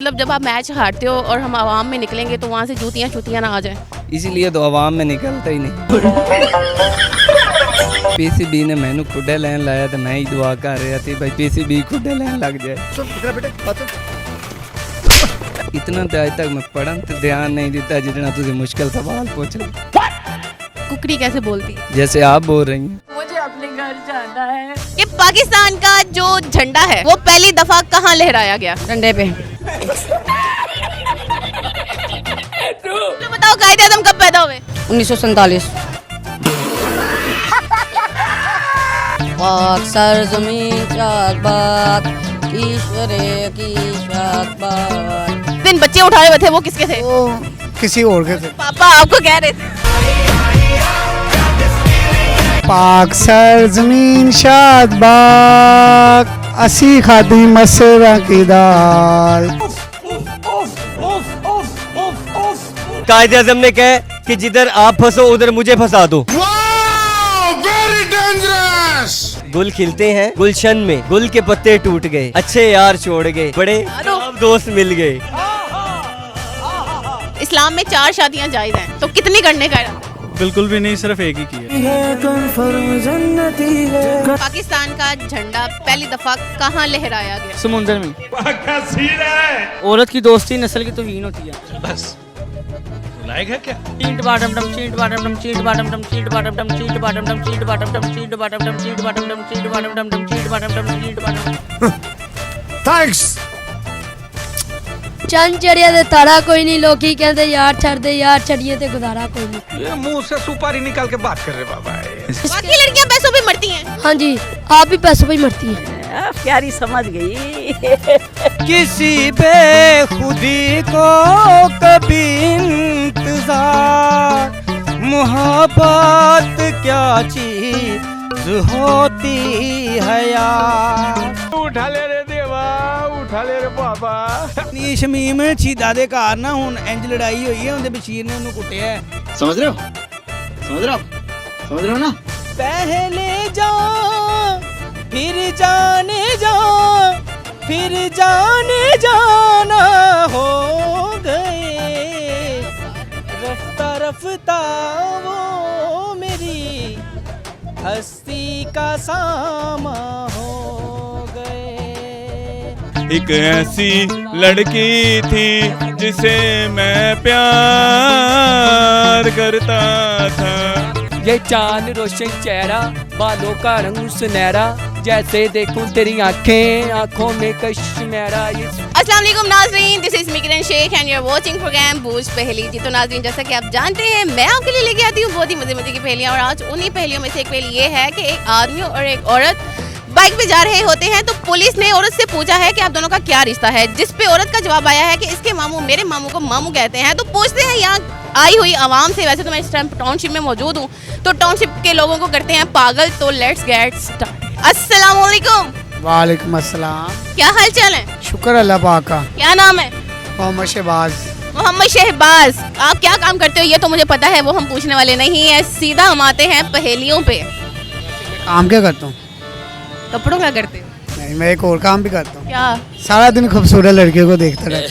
मतलब जब आप मैच हारते हो और हम आवाम में निकलेंगे तो वहाँ से जूतियाँ चूतियाँ ना आ जाएं। इसीलिए तो आवाम में निकलता ही नहीं। पीसीबी ने मैंने खुडे लैन लाया तो मैं ही दुआ कर रहा थी भाई पीसीबी खुडे लैन लग जाए। इतना तो आज तक मैं पढ़न तो ध्यान नहीं देता जितना तुझे मुश्किल सवाल पूछ रहे। कुकड़ी कैसे बोलती है? जैसे आप बोल रही हैं। मुझे अपने घर जाना है। ये पाकिस्तान का जो झंडा है वो पहली दफा कहाँ लहराया गया? डंडे पे। तो बताओ कायदे आज़म कब पैदा हुए? 1947। पाक सरजमीन चाकबाग ईश्वरे की शाकबाग। दिन बच्चे उठाए हुए थे वो किसके थे? वो किसी और के थे। पापा आपको कह रहे थे। पाक सरजमीन शादबाग असी खादी मसरा की दाल। कायदे आज़म ने कहा कि जिधर आप फंसो उधर मुझे फंसा दो। Very dangerous. गुल खिलते हैं गुलशन में, गुल के पत्ते टूट गए, अच्छे यार छोड़ गए, बड़े दोस्त मिल गए। इस्लाम में 4 शादियां जायज हैं, तो कितनी करने का इरादा? बिल्कुल भी नहीं, सिर्फ एक ही की है। पाकिस्तान का झंडा पहली दफा कहाँ लहराया गया? समुंदर में। औरत की दोस्ती नस्ल की तौहीन होती है। बस लायक है क्या? चींट बाटम डम चींट बाटम डम चींट बाटम डम चींट बाटम डम चींट बाटम डम चींट बाटम डम चींट बाटम डम चींट बाटम डम चींट बाटम डम डम चींट बाटम डम चींट बाटम। थैंक्स। चंद चढ़िया ते तारा कोई नहीं, लोकी कहते यार छड़ दे यार छड़िए ते गुजारा कोई नहीं। ये मुंह से सुपारी निकाल के बात कर रहे बाबा। बाकी लड़कियां पैसों पे मरती हैं। हाँ जी, आप भी पैसों पे ही मरती हैं। प्यारी समझ गई। किसी बेखुदी को कभी इंतजार, मोहब्बत क्या चीज होती है यार। उठा ले रे देवा, उठा ले रे बाबा। नी शमीम शहीदा दे घर ना हुन इंज लड़ाई होई है, उनदे बशीर ने उन्हें कुटिया है। समझ रहे हो ना? पहले जा फिर जाने जा फिर जाने जाना हो गए, रफ्ता रफ्ता वो मेरी हस्ती का सामा हो गए। एक ऐसी लड़की थी जिसे मैं प्यार करता था। ये चांद रोशन चेहरा, बालों का रंग सुनहरा, जैसे देखूं तेरी आंखें आंखों में कश्मीरा। अस्सलाम वालेकुम नाज़रीन, this is Mikran Sheikh and you are watching program Boojh Paheli. जी तो नाज़रीन, जैसा कि आप जानते हैं मैं आपके लिए लेके आती हूँ बहुत ही मजे की पहेलियाँ, और आज उन्हीं पहेलियों में से एक पहेली ये है कि एक आदमी और एक औरत बाइक पे जा रहे होते हैं तो पुलिस ने औरत से पूछा है कि आप दोनों का क्या रिश्ता है, जिस पे औरत का जवाब आया है कि इसके मामू मेरे मामू को मामू कहते हैं। तो पूछते हैं यहाँ आई हुई आवाम से, वैसे तो मैं इस टाइम टाउनशिप में मौजूद हूँ, तो टाउनशिप के लोगों को करते हैं पागल। तो लेट्स गेट स्टार्ट। अस्सलाम वालेकुम। वालेकुम अस्सलाम। क्या हाल चाल है? शुक्र अल्लाह पाक का। क्या नाम है? मोहम्मद शहबाज। मोहम्मद शहबाज। आप क्या काम करते हो ये तो मुझे पता है, वो हम पूछने वाले नहीं है, सीधा हम आते हैं पहेलियों पे। काम क्या करता हूँ? कपड़ों का करते हो? नहीं, मैं एक और काम भी करता हूँ। क्या? सारा दिन खूबसूरत लड़कियों को देखता रहता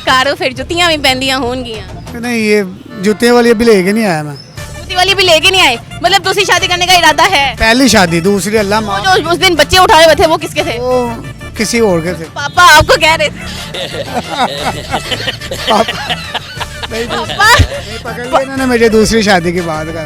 कारो फिर जुतियां भी पहनदियां होंगियां। हूँ। नहीं, ये जूते वाली अभी लेके नहीं आया मैं। जुती वाली भी लेके नहीं आए, मतलब दूसरी शादी करने का इरादा है? पहली शादी, दूसरी अल्लाह वो माफ। जो उस दिन बच्चे उठाए हुए थे वो किसके थे? वो किसी और के थे। पापा आपको कह रहे थे। पापा नहीं, पकड़ लिया इन्होंने मेरी दूसरी शादी के बाद का।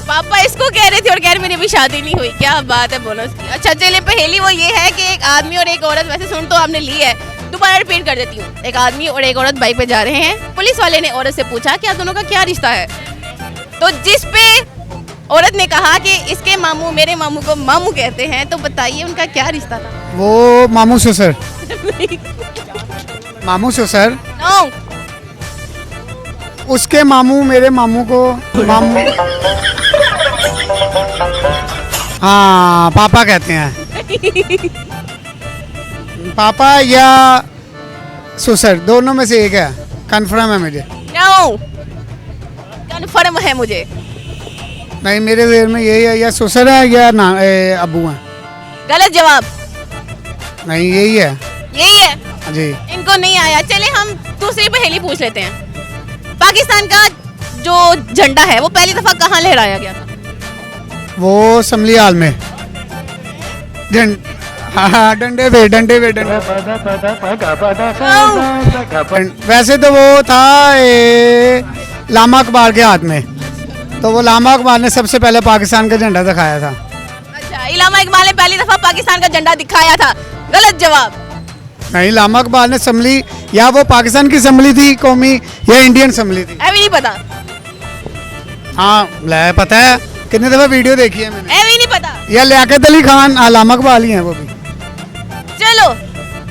पापा इसको कह रहे थे और कह रहे मेरी अभी शादी नहीं हुई। क्या बात है, बोलो उसकी। अच्छा चलिए, पहेली वो ये है कि एक आदमी और एक औरत, वैसे सुन तो आपने ली है, दोबारा रिपीट कर देती हूँ। एक आदमी और एक औरत बाइक पे जा रहे हैं, पुलिस वाले ने औरत से पूछा कि आप दोनों का क्या रिश्ता है, तो जिस पे औरत ने कहा कि इसके मामू मेरे मामू को मामू कहते हैं, तो बताइए उनका क्या रिश्ता था? वो मामू ससुर। मामू ससुर। नो, उसके मामू मेरे मामू को मामू। हाँ, पापा कहते हैं। पापा या ससुर, दोनों में से एक है। कन्फर्म है मुझे। नो, कन्फर्म है मुझे। नहीं, मेरे वेर में यही है, या ससुर है या अबू है। गलत जवाब। नहीं, यही है। यही है। जी। इनको नहीं आया। चले हम दूसरी पहेली पूछ लेते हैं। पाकिस्तान का जो झंडा है वो पहली दफा कहाँ लहराया गया था? वो असम्बली हाल में हाँ डंडे पे वैसे तो वो था लामा अकबर के हाथ में, तो वो लामा अकबर ने सबसे पहले पाकिस्तान का झंडा दिखाया था। अच्छा, इलामा इकबाल ने पहली दफा पाकिस्तान का झंडा दिखाया था। गलत जवाब। नहीं, लामा अकबर ने असम्बली, या वो पाकिस्तान की असम्बली थी कौमी या इंडियन असम्बली थी। ऐ भी नहीं पता। हाँ पता है, कितने दफा वीडियो देखी है मैंने। ऐ भी नहीं पता। या लियाकत अली खान लामा अकबर ही हैं वो भी। चलो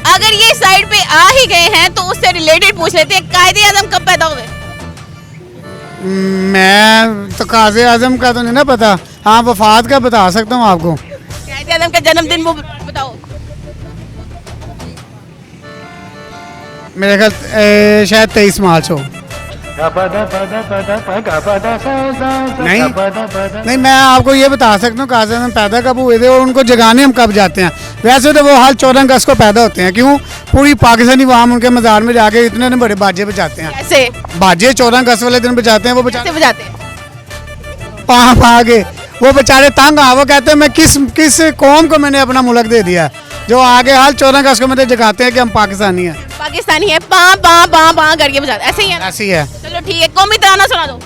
अगर ये साइड पे आ ही गए हैं तो उससे रिलेटेड पूछ लेते हैं। कायदे आजम कब पैदा हुए? मैं तो काज़े आजम का तो नहीं ना पता, हाँ वफात का बता सकता हूँ आपको। कायदे आजम का जन्मदिन वो बताओ। मेरे ख्याल शायद 23 मार्च हो। नहीं मैं आपको ये बता सकता हूँ काज़े आजम पैदा कब हुए थे और उनको जगाने हम कब जाते हैं। वैसे तो वो हर 14 अगस्त को पैदा होते हैं। क्यों? पूरी पाकिस्तानी वहाँ उनके मज़ार में जाके इतने बड़े बाजे बजाते हैं। कैसे बाजे 14 अगस्त वाले दिन बजाते हैं। वो कैसे बजाते हैं? पा के वो बेचारे तंग आ, वो कहते हैं मैं किस कौम को मैंने अपना मुल्क दे दिया, जो आगे हाल 14 अगस्त को मुझे जगाते हैं कि हम पाकिस्तानी हैं। पाकिस्तानी है, पा पा पा पा करके बजाते, ऐसे ही है। ऐसी है। चलो ठीक है, कौमी तराना सुना दो।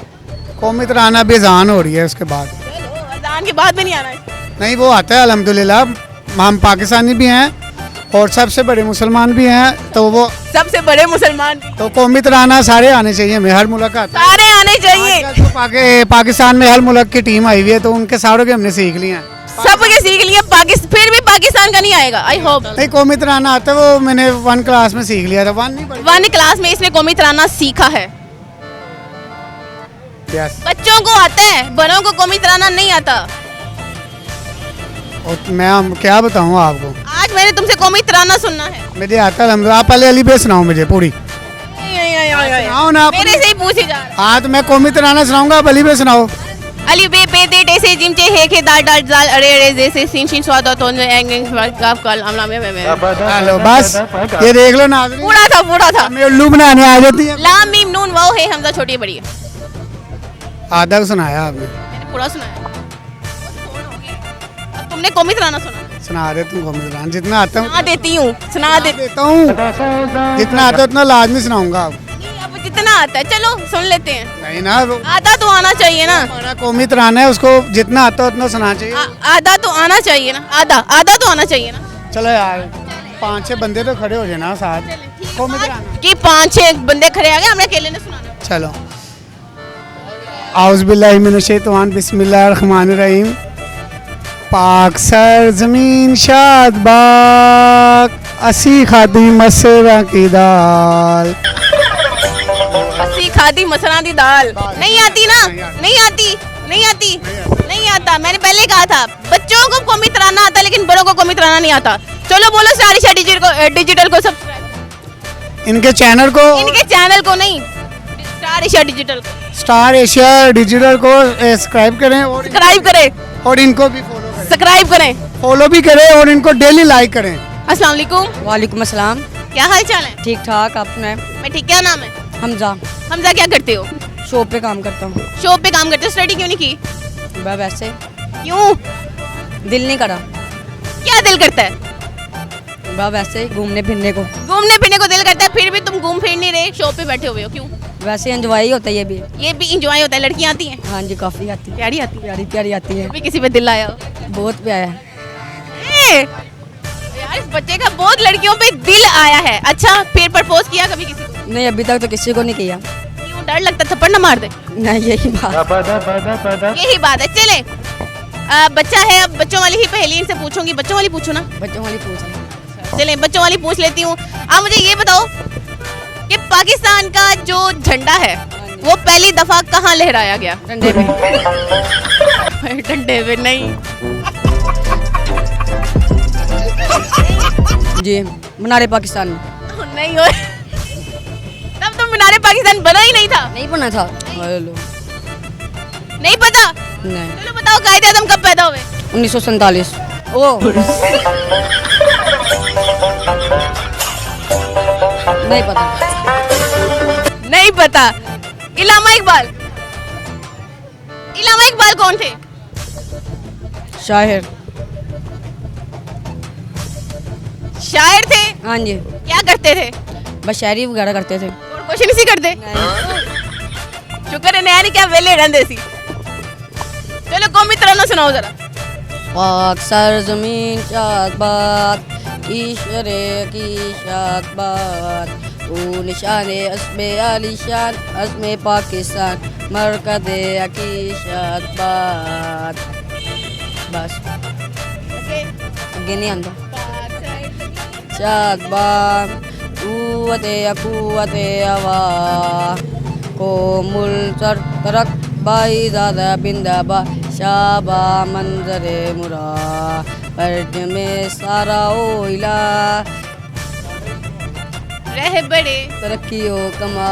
कौमी तराना भी अजान हो रही है उसके बाद। चलो अजान के बाद में नहीं आना है। नहीं वो आता है अल्हम्दुलिल्लाह, हम पाकिस्तानी भी हैं और सबसे बड़े मुसलमान भी हैं, तो वो सबसे बड़े मुसलमान तो कौमी तराना सारे आने चाहिए हमें, हर मुल्क का। सारे आने चाहिए। आजकल तो पाकिस्तान में हर मुल्क की टीम आई हुई है, तो उनके सारों के हमने सीख लिए हैं। सबके सीख लिए। फिर भी पाकिस्तान का नहीं आएगा। I hope. नहीं कौमी तराना आता है, वो मैंने 1 क्लास में सीख लिया था। 1 नहीं पढ़ी। 1 क्लास में इसने कौमी तराना सीखा है। यस। बच्चों को आता है, बड़ों को कौमी तराना नहीं आता। और मैं क्या बताऊँ आपको, आज मैंने तुमसे कौमी तराना सुनना है। मुझे आता है। आप पहले अली बे सुनाओ मुझे पूरी। सुनाओ ना आप। मेरे से ही पूछे जा रहा। हाँ तो मैं कौमी तराना सुनाऊंगा, आप अली बे सुनाओ। अली बे पे दे टे से जिम चे हे के दाल दाल दाल अरे अरे जैसे सिन सिन स्वाद तो एंग गाफ कल अमला में हेलो बस ये देख लो नाज़रीन, पूरा था। हमें उल्लू बनाने आ जाती है। लाम मीम नून वाओ है हमजा छोटी बड़ी है। आधा सुनाया आपने। मैंने पूरा सुनाया। अब तुमने कौमी तराना सुना। सुना दे तुम कौमी तराना, जितना आता है सुना देती हूँ, सुना देता हूँ, जितना आता है उतना लाजमी सुनाऊंगा आप। अब जितना आता है चलो सुन लेते हैं। नहीं ना, आधा तो आना चाहिए ना। हमारा कौमी तराना है, उसको जितना आता है उतना सुना चाहिए। आधा तो आना चाहिए ना। आधा तो आना चाहिए ना। चलो यार 5-6 बंदे तो खड़े हो जाए ना साथ। कौमी तराना कि 5-6 बंदे खड़े आ गए, हमने अकेले ने सुनाना। चलो। आउज़ बिल्लाहि मिनश शैतान बिस्मिल्लाहिर रहमानिर रहीम। पाक सर जमीन शाद बाग असी खादी मसरा की दाल। अस्सी खादी मसरा दी दाल। नहीं आती ना? नहीं आता। मैंने पहले कहा था बच्चों को कौमी तराना आता लेकिन बड़ों को कौमी तराना नहीं आता। चलो बोलो स्टार एशिया डिजिटल को सब्सक्राइब। इनके चैनल को नहीं, स्टार एशिया डिजिटल को स्टार एशिया डिजिटल को सब्सक्राइब करें और इनको भी सब्सक्राइब करें, फॉलो भी करें और इनको डेली लाइक करें। अस्सलाम वालेकुम। वालेकुम अस्सलाम। क्या हाल चाल है? ठीक ठाक। अपने? मैं ठीक। क्या नाम है? हमजा। हमजा क्या करते हो? शॉप पे काम करता हूँ। शॉप पे काम करते हो? स्टडी क्यों नहीं की? बस वैसे। क्यों? दिल नहीं करा। क्या दिल करता है? बस वैसे घूमने फिरने को। घूमने फिरने को दिल करता है, फिर भी तुम घूम फिर नहीं रहे, शॉप पे बैठे हुए हो। क्यों? वैसे एंजॉय होता है ये भी इंजॉय होता है। लड़कियां आती हैं? हाँ जी काफ़ी आती है। प्यारी आती है। प्यारी प्यारी आती है। भी किसी पे दिल आया हो? बहुत प्यारा है। यार इस बच्चे का बहुत लड़कियों पे दिल आया है। अच्छा फिर प्रपोज किया कभी किसी को? नहीं अभी तक तो किसी को नहीं किया। क्यों? डर लगता थप्पड़ ना मार दे? नहीं यही बात है। चले बच्चा है, अब बच्चों वाली ही पहेली इनसे पूछूंगी। बच्चों वाली पूछो ना। बच्चों वाली पूछ। चले बच्चों वाली पूछ लेती हूँ। आप मुझे ये बताओ कि पाकिस्तान का जो झंडा है वो पहली दफा कहाँ लहराया गया? डंडे पे। डंडे पे नहीं। जी मीनारे पाकिस्तान में। नहीं हो। तब तो मीनारे पाकिस्तान बना ही नहीं था। नहीं बना था। हेलो नहीं पता? नहीं। चलो बताओ कायदे आज़म कब पैदा हुए? 1947। ओ नहीं पता। नहीं पता। इलामा इकबाल। इलामा इकबाल कौन थे? शायर। शायर थे। हाँ जी, क्या करते थे? बस शायरी वगैरह करते थे। और कुछ नहीं सी करते। शुक्र है नया नहीं क्या वेले रहंदे सी। चलो कौमी तराना सुनाओ जरा। पाक सरजमीन शाद बात ईश्वरे की शाद बात तू निशाने अस्मे आलिशान अस्मे पाकिस्तान मरकदे की शाद बात। बस आगे नहीं आंदा। शाद बात कुवते हवा को मुल सर तरक बाई ज़्यादा बिंदाबा शाबा मंजरे मुरा पर्द में सारा ओइला रह बड़े तरक्की हो कमा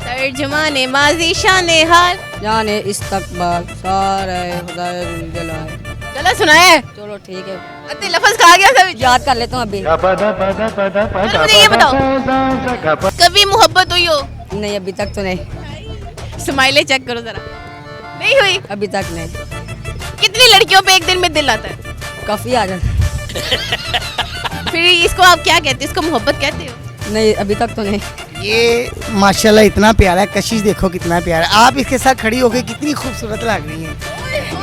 तर्जमाने माजी शाने हाल। जाने इस्तकबाल सारे खुदाए जलाल। गला सुनाया है? चलो ठीक है, अति लफ्ज कहा गया सब। याद कर लेता हूँ अभी। चलो मुझे ये बताओ कभी मोहब्बत हुई हो? नहीं अभी तक तो नहीं, स्माइले चेक करो जरा। नहीं हुई? अभी तक नहीं। कितनी लड़कियों पे एक दिन में दिल आता है? काफ़ी आ जाता। फिर इसको आप क्या कहते हैं? इसको मोहब्बत कहते हो? नहीं अभी तक तो नहीं। ये माशाल्लाह इतना प्यारा है, कशिश देखो कितना प्यारा है। आप इसके साथ खड़ी होकर कितनी खूबसूरत लग रही हैं।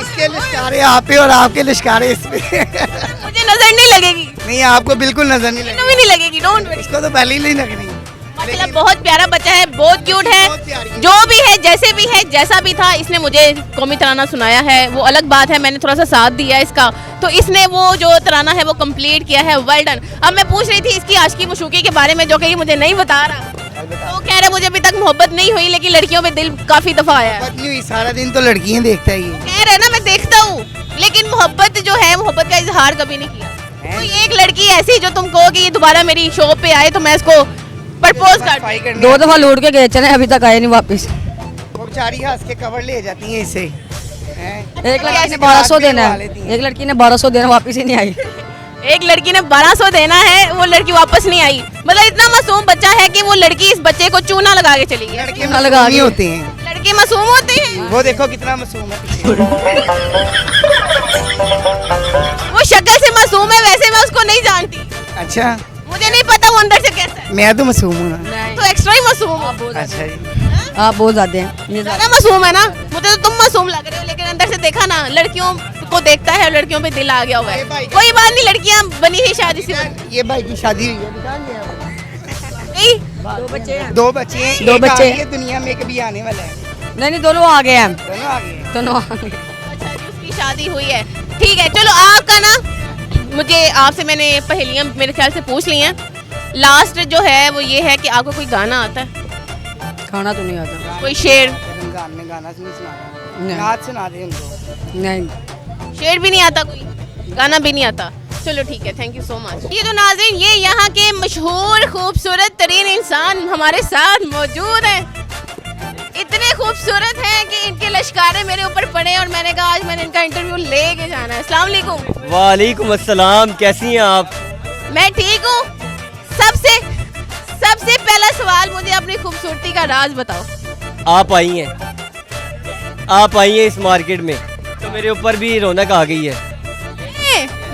इसके लिशकारे आप पे और आपके लिशकारे इस पे। मुझे नजर नहीं लगेगी। नहीं आपको बिल्कुल नजर नहीं लगेगी, भी नहीं लगेगी। Don't worry. इसको तो पहले ही नहीं लगनी। माशाल्लाह बहुत प्यारा बच्चा है, बहुत क्यूट बहुत प्यारी है। है। जो भी है, जैसे भी है, जैसा भी था, इसने मुझे कौमी तराना सुनाया है। वो अलग बात है, मैंने थोड़ा सा साथ दिया इसका, तो इसने वो जो तराना है वो कंप्लीट किया है। Well done. अब मैं पूछ रही थी इसकी आशिकी मशूकी के बारे में, जो कि ये मुझे नहीं बता रहा। तो कह रहे मुझे अभी तक मोहब्बत नहीं हुई, लेकिन लड़कियों में दिल काफी दफा आया है। मोहब्बत नहीं हुई, सारा दिन तो लड़कियां देखता ही है। कह रहे ना मैं देखता हूँ, लेकिन मोहब्बत जो है, मोहब्बत का इजहार कभी नहीं किया। कोई एक लड़की ऐसी जो तुम कहो कि ये दोबारा मेरी शॉप पे आए तो मैं इसको प्रपोज कर। 2 दफा लौट के गए चले, अभी तक आए नहीं वापस। वो बेचारी हंस के कवर ले जाती हैं इसे। एक लड़की ने 1200 देना है, एक लड़की ने 1200 देना, वापस ही नहीं आई। एक लड़की ने 1200 देना है, वो लड़की वापस नहीं आई। मतलब इतना मासूम बच्चा है कि वो लड़की इस बच्चे को चूना लगा के चली गई। लड़के लगा लगा के। होते हैं, लड़के मासूम होते हैं। वो देखो कितना मासूम है पीछे। वो शक्ल से मासूम है, वैसे मैं उसको नहीं जानती। अच्छा मुझे नहीं पता वो अंदर से कैसा है। मैं तो मासूम हूँ ना। तो एक्स्ट्रा ही मासूम हो। अच्छा जी। आप बहुत ज्यादा हैं। ज्यादा मासूम है ना? मुझे तो तुम मासूम लग रहे हो, लेकिन अंदर से देखा ना, लड़कियों को देखता है और लड़कियों पे दिल आ गया हुआ है। कोई बात नहीं, लड़कियां बनी ही शादी से। ये भाई की शादी हुई है, दिखा लिया नहीं, 2 बच्चे हैं। 2 बच्चे हैं, 2 एक बच्चे। आगे दुनिया में कभी आने वाला है। नहीं दोनों आ गए हैं। दोनों आ गए। दोनों आ गए। अच्छा जी, उसकी शादी हुई है। ठीक है, चलो आपका ना, मुझे आपसे मैंने पहेलियां मेरे ख्याल से पूछ ली हैं। लास्ट जो है वो ये है कि आपको कोई गाना आता है? खाना तो नहीं आता। कोई शेर? रमजान में गाना नहीं सुना, नहीं। नाच सुना दे उनको। नहीं शेर भी नहीं आता, कोई गाना भी नहीं आता। चलो ठीक है, थैंक यू सो मच। ये तो नाज़रीन, ये यहाँ के मशहूर खूबसूरत तरीन इंसान हमारे साथ मौजूद हैं। इतने खूबसूरत हैं कि इनके लश्कारे मेरे ऊपर पड़े और मैंने कहा आज मैंने इनका इंटरव्यू लेके जाना है। अस्सलाम वालेकुम। वालेकुम अस्सलाम, कैसी हैं आप? मैं ठीक हूँ। सबसे पहला सवाल, मुझे अपनी खूबसूरती का राज बताओ। आप आई हैं इस मार्केट में तो मेरे ऊपर भी रौनक आ गई है।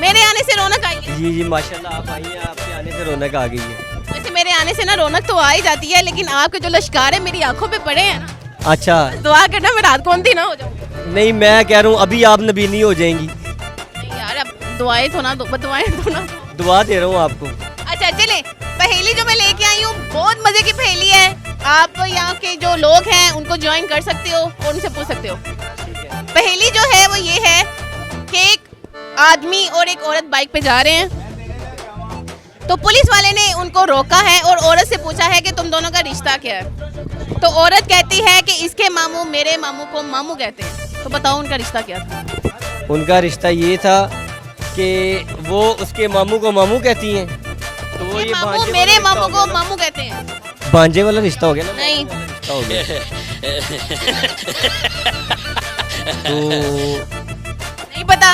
मेरे आने से रौनक आई है? जी जी माशाल्लाह, आप आई हैं, आपके आने से रौनक आ गई है। वैसे मेरे आने से ना रौनक तो आ ही जाती है, लेकिन आपके जो लश्कार है मेरी आंखों पे पड़े हैं ना, अच्छा दुआ करना मैं रात को अंधी ना हो जाऊँ। नहीं, मैं कह रहा हूँ अभी आप नबीनी हो जाएंगी। नहीं यार, अब दुआएं तो ना दुआ दे रहा हूँ आपको। अच्छा चले, पहेली जो मैं लेके आई हूँ बहुत मजे की पहेली है। आप यहाँ के जो लोग हैं उनको ज्वाइन कर सकते हो और उनसे पूछ सकते हो। पहेली जो है वो ये है कि एक आदमी और एक औरत बाइक पे जा रहे हैं, तो पुलिस वाले ने उनको रोका है और औरत से पूछा है कि तुम दोनों का रिश्ता क्या है। तो औरत कहती है कि इसके मामू मेरे मामू को मामू कहते हैं। तो बताओ उनका रिश्ता क्या था? उनका रिश्ता ये था कि वो उसके मामू को मामू कहती हैं, तो वो ये मामू भांजे मेरे वाला मामू रिश्ता को हो गया ना। मामू कहते हैं। भांजे वाला रिश्ता हो गया ना। नहीं। रिश्ता हो गया तो नहीं पता।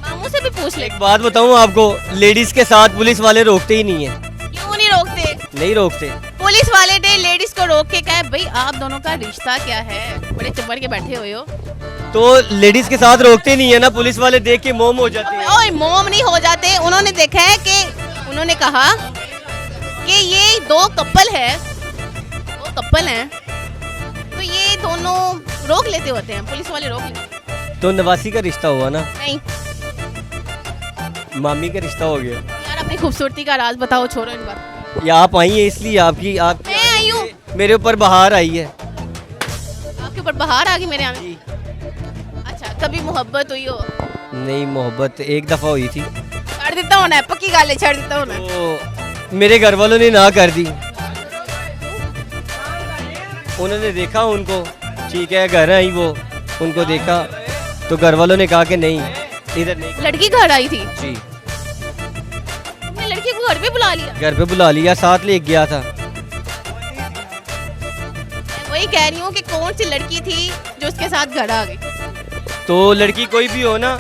मामू से भी पूछ ले। एक बात बताऊं आपको, लेडीज के साथ पुलिस वाले रोकते ही नहीं है। क्यों नहीं रोकते? नहीं रोकते। पुलिस वाले ने लेडीज को रोक के कहा भाई आप दोनों का रिश्ता क्या है, बड़े चुपड़ के बैठे हुए हो। तो लेडीज के साथ रोकते नहीं है ना, पुलिस वाले देख के मोम हो जाते हैं। ओए मोम नहीं हो जाते, उन्होंने देखा है कि उन्होंने कहा कि ये दो कपल हैं, तो ये दोनों रोक लेते होते हैं, पुलिस वाले रोक लेते हैं। तो नवासी का रिश्ता हुआ ना, नहीं मामी का रिश्ता हो गया। यार अपनी खूबसूरती का राज बताओ, छोड़ो इन बात। या आप आई है इसलिए आप मैं आई हूँ, मेरे ऊपर बहार आई है। आपके ऊपर बाहर आ गई मेरे आने। अच्छा, कभी मोहब्बत हुई हो? नहीं, मोहब्बत एक दफा हुई थी, छड़ देता होना है, पक्की गाल है, छड़ देता होना है। तो मेरे घर वालों ने ना कर दी। उन्होंने देखा उनको, ठीक है घर आई वो, उनको देखा तो घर वालों ने कहा कि नहीं इधर नहीं। लड़की घर आई थी? जी, तुमने लड़की को घर पे बुला लिया? घर पे बुला लिया, साथ ले गया था। वही कह रही हूँ कि कौन सी लड़की थी जो उसके साथ घर आ गई? तो लड़की कोई भी हो ना,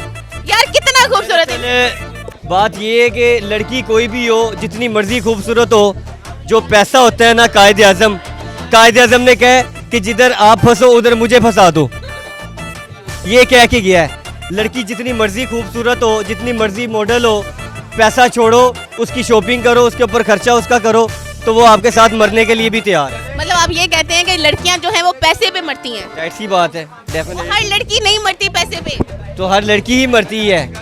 यार कितना खूबसूरत है। पहले बात ये है कि लड़की कोई भी हो, जितनी मर्जी खूबसूरत हो, जो पैसा होता है ना, कायदे आजम ने कहा कि जिधर आप फंसो उधर मुझे फंसा दो, ये कह के गया है। लड़की जितनी मर्जी खूबसूरत हो, जितनी मर्जी मॉडल हो, पैसा छोड़ो, उसकी शॉपिंग करो, उसके ऊपर खर्चा उसका करो, तो वो आपके साथ मरने के लिए भी तैयार है। मतलब आप ये कहते हैं कि लड़कियां जो हैं वो पैसे पे मरती हैं? ऐसी बात है, डेफिनेटली। हर लड़की नहीं मरती पैसे पे। तो हर लड़की ही मरती है।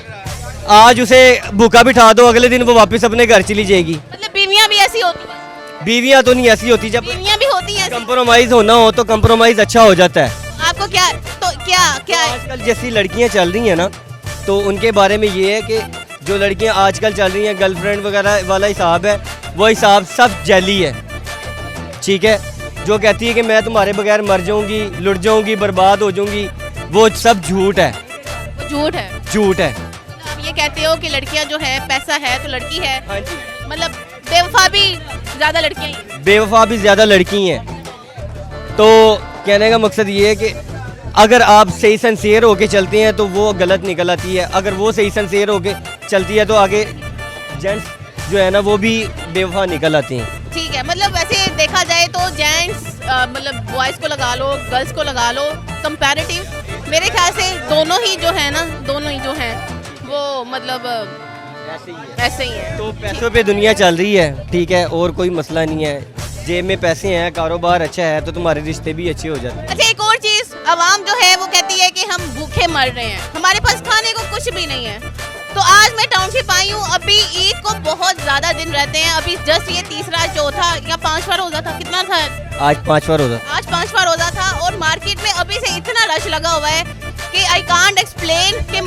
आज उसे भूखा बिठा दो, अगले दिन वो वापस अपने घर चली जाएगी। मतलब बीवियां भी ऐसी होती हैं? बीवियां तो नहीं ऐसी होती, जब बीवियां भी होती हैं ऐसी? कंप्रोमाइज होना हो तो कंप्रोमाइज अच्छा हो जाता है। आपको क्या तो क्या आजकल जैसी लड़कियां चल रही हैं ना, तो उनके बारे में ये है कि जो लड़कियां आजकल चल रही हैं, गर्लफ्रेंड वगैरह वाला हिसाब है, वो हिसाब सब जैली है, ठीक है। जो कहती है कि मैं तुम्हारे बगैर मर जाऊंगी, लुट जाऊंगी, बर्बाद हो जाऊंगी, वो सब झूठ है, वो झूठ है? झूठ है। आप ये कहते हो कि लड़कियां जो है, पैसा है तो लड़की है, हाँ जी, मतलब बेवफा भी ज्यादा लड़कियां ही हैं। बेवफा भी ज्यादा लड़की हैं। तो कहने का मकसद ये है कि अगर आप सही सिंसियर होके चलते हैं तो वो गलत निकल आती है, अगर वो सही सिंसियर होके चलती है तो आगे जेंट्स जो है ना वो भी बेवफा निकल आते हैं। ठीक है, मतलब वैसे देखा जाए तो जेंट्स मतलब बॉयज़ को लगा लो, गर्ल्स को लगा लो, कंपैरेटिव मेरे ख्याल से दोनों ही जो है ना, दोनों ही जो हैं वो मतलब ऐसे ही है। तो पैसों पे दुनिया चल रही है, ठीक है, और कोई मसला नहीं है। जेब में पैसे हैं, कारोबार अच्छा है, तो तुम्हारे रिश्ते भी अच्छे हो जाते हैं। अच्छा, एक और चीज़, आवाम जो है वो कहती है कि हम भूखे मर रहे हैं, हमारे पास खाने को कुछ भी नहीं है। तो आज मैं टाउनशिप आई हूँ, अभी ईद को बहुत ज़्यादा दिन रहते हैं, अभी जस्ट ये तीसरा चौथा या पांचवा रोज़ा था, कितना था आज? पांचवा रोज़ा। आज पांचवा रोज़ा था और मार्केट में अभी से इतना रश लगा हुआ है कि आई कांट एक्सप्लेन कि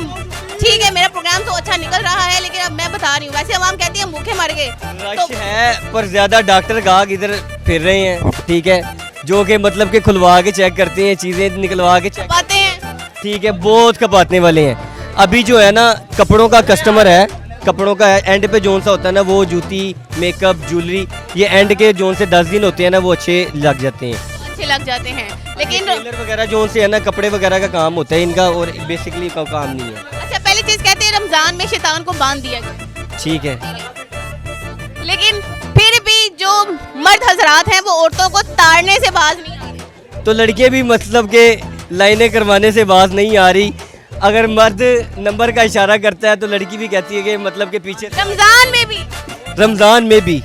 ठीक है मेरा प्रोग्राम तो अच्छा निकल रहा है, लेकिन अब मैं बता रही हूँ, वैसे आवाम कहती है भूखे मर गए। रश है पर ज्यादा डॉक्टर गाहक इधर फिर रहे हैं, ठीक है, जो कि मतलब कि खुलवा के चेक करते हैं, चीजें निकलवा के चेक पाते हैं, ठीक है, बहुत कपातने वाले हैं। अभी जो है ना कपड़ों का कस्टमर है, कपड़ों का एंड पे जोन सा होता है ना, वो जूती, मेकअप, ज्वेलरी, ये एंड के जोन से 10 दिन होते हैं ना, वो अच्छे लग जाते हैं, अच्छे लग जाते हैं। लेकिन टेलर वगैरह जोन से है ना, कपड़े वगैरह का काम होता है इनका, और बेसिकली का काम नहीं है। अच्छा, पहली चीज कहते हैं रमजान में शैतान को बांध दिया गया, ठीक है, लेकिन फिर भी जो मर्द हजरात हैं वो औरतों को ताड़ने से बाज नहीं आ रहे। तो लड़कियां भी मतलब के लाइनें करवाने से बाज नहीं आ रही। अगर मर्द नंबर का इशारा करता है तो लड़की भी कहती है कि मतलब के पीछे। रमजान में भी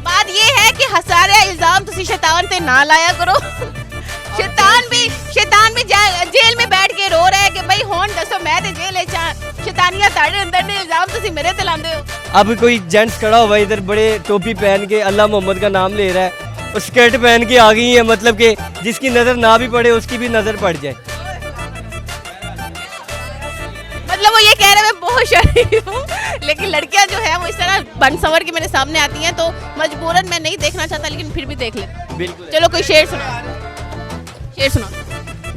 बात ये है कि सारे इल्जाम तुसी शैतान से ना लाया करो। शैतान भी जेल में बैठ के रो रहा है कि भाई होन दसो मैं ते जेल है, शैतानियां ताड़े अंदर ने, इल्जाम तुसी मेरे ते लांदे हो। अब कोई जेंट्स खड़ा हुआ इधर बड़े टोपी पहन के अल्लाह मोहम्मद का नाम ले रहा है, और स्कर्ट पहन के आ गई है, मतलब कि जिसकी नजर ना भी पड़े उसकी भी नजर पड़ जाए। मतलब वो ये कह रहे हैं मैं बहुत शरीफ हूँ, लेकिन लड़कियां जो है वो इस तरह बन संवर के मेरे सामने आती हैं तो मजबूरन मैं नहीं देखना चाहता, लेकिन फिर भी देख ले। बिल्कुल। चलो कोई शेर सुना।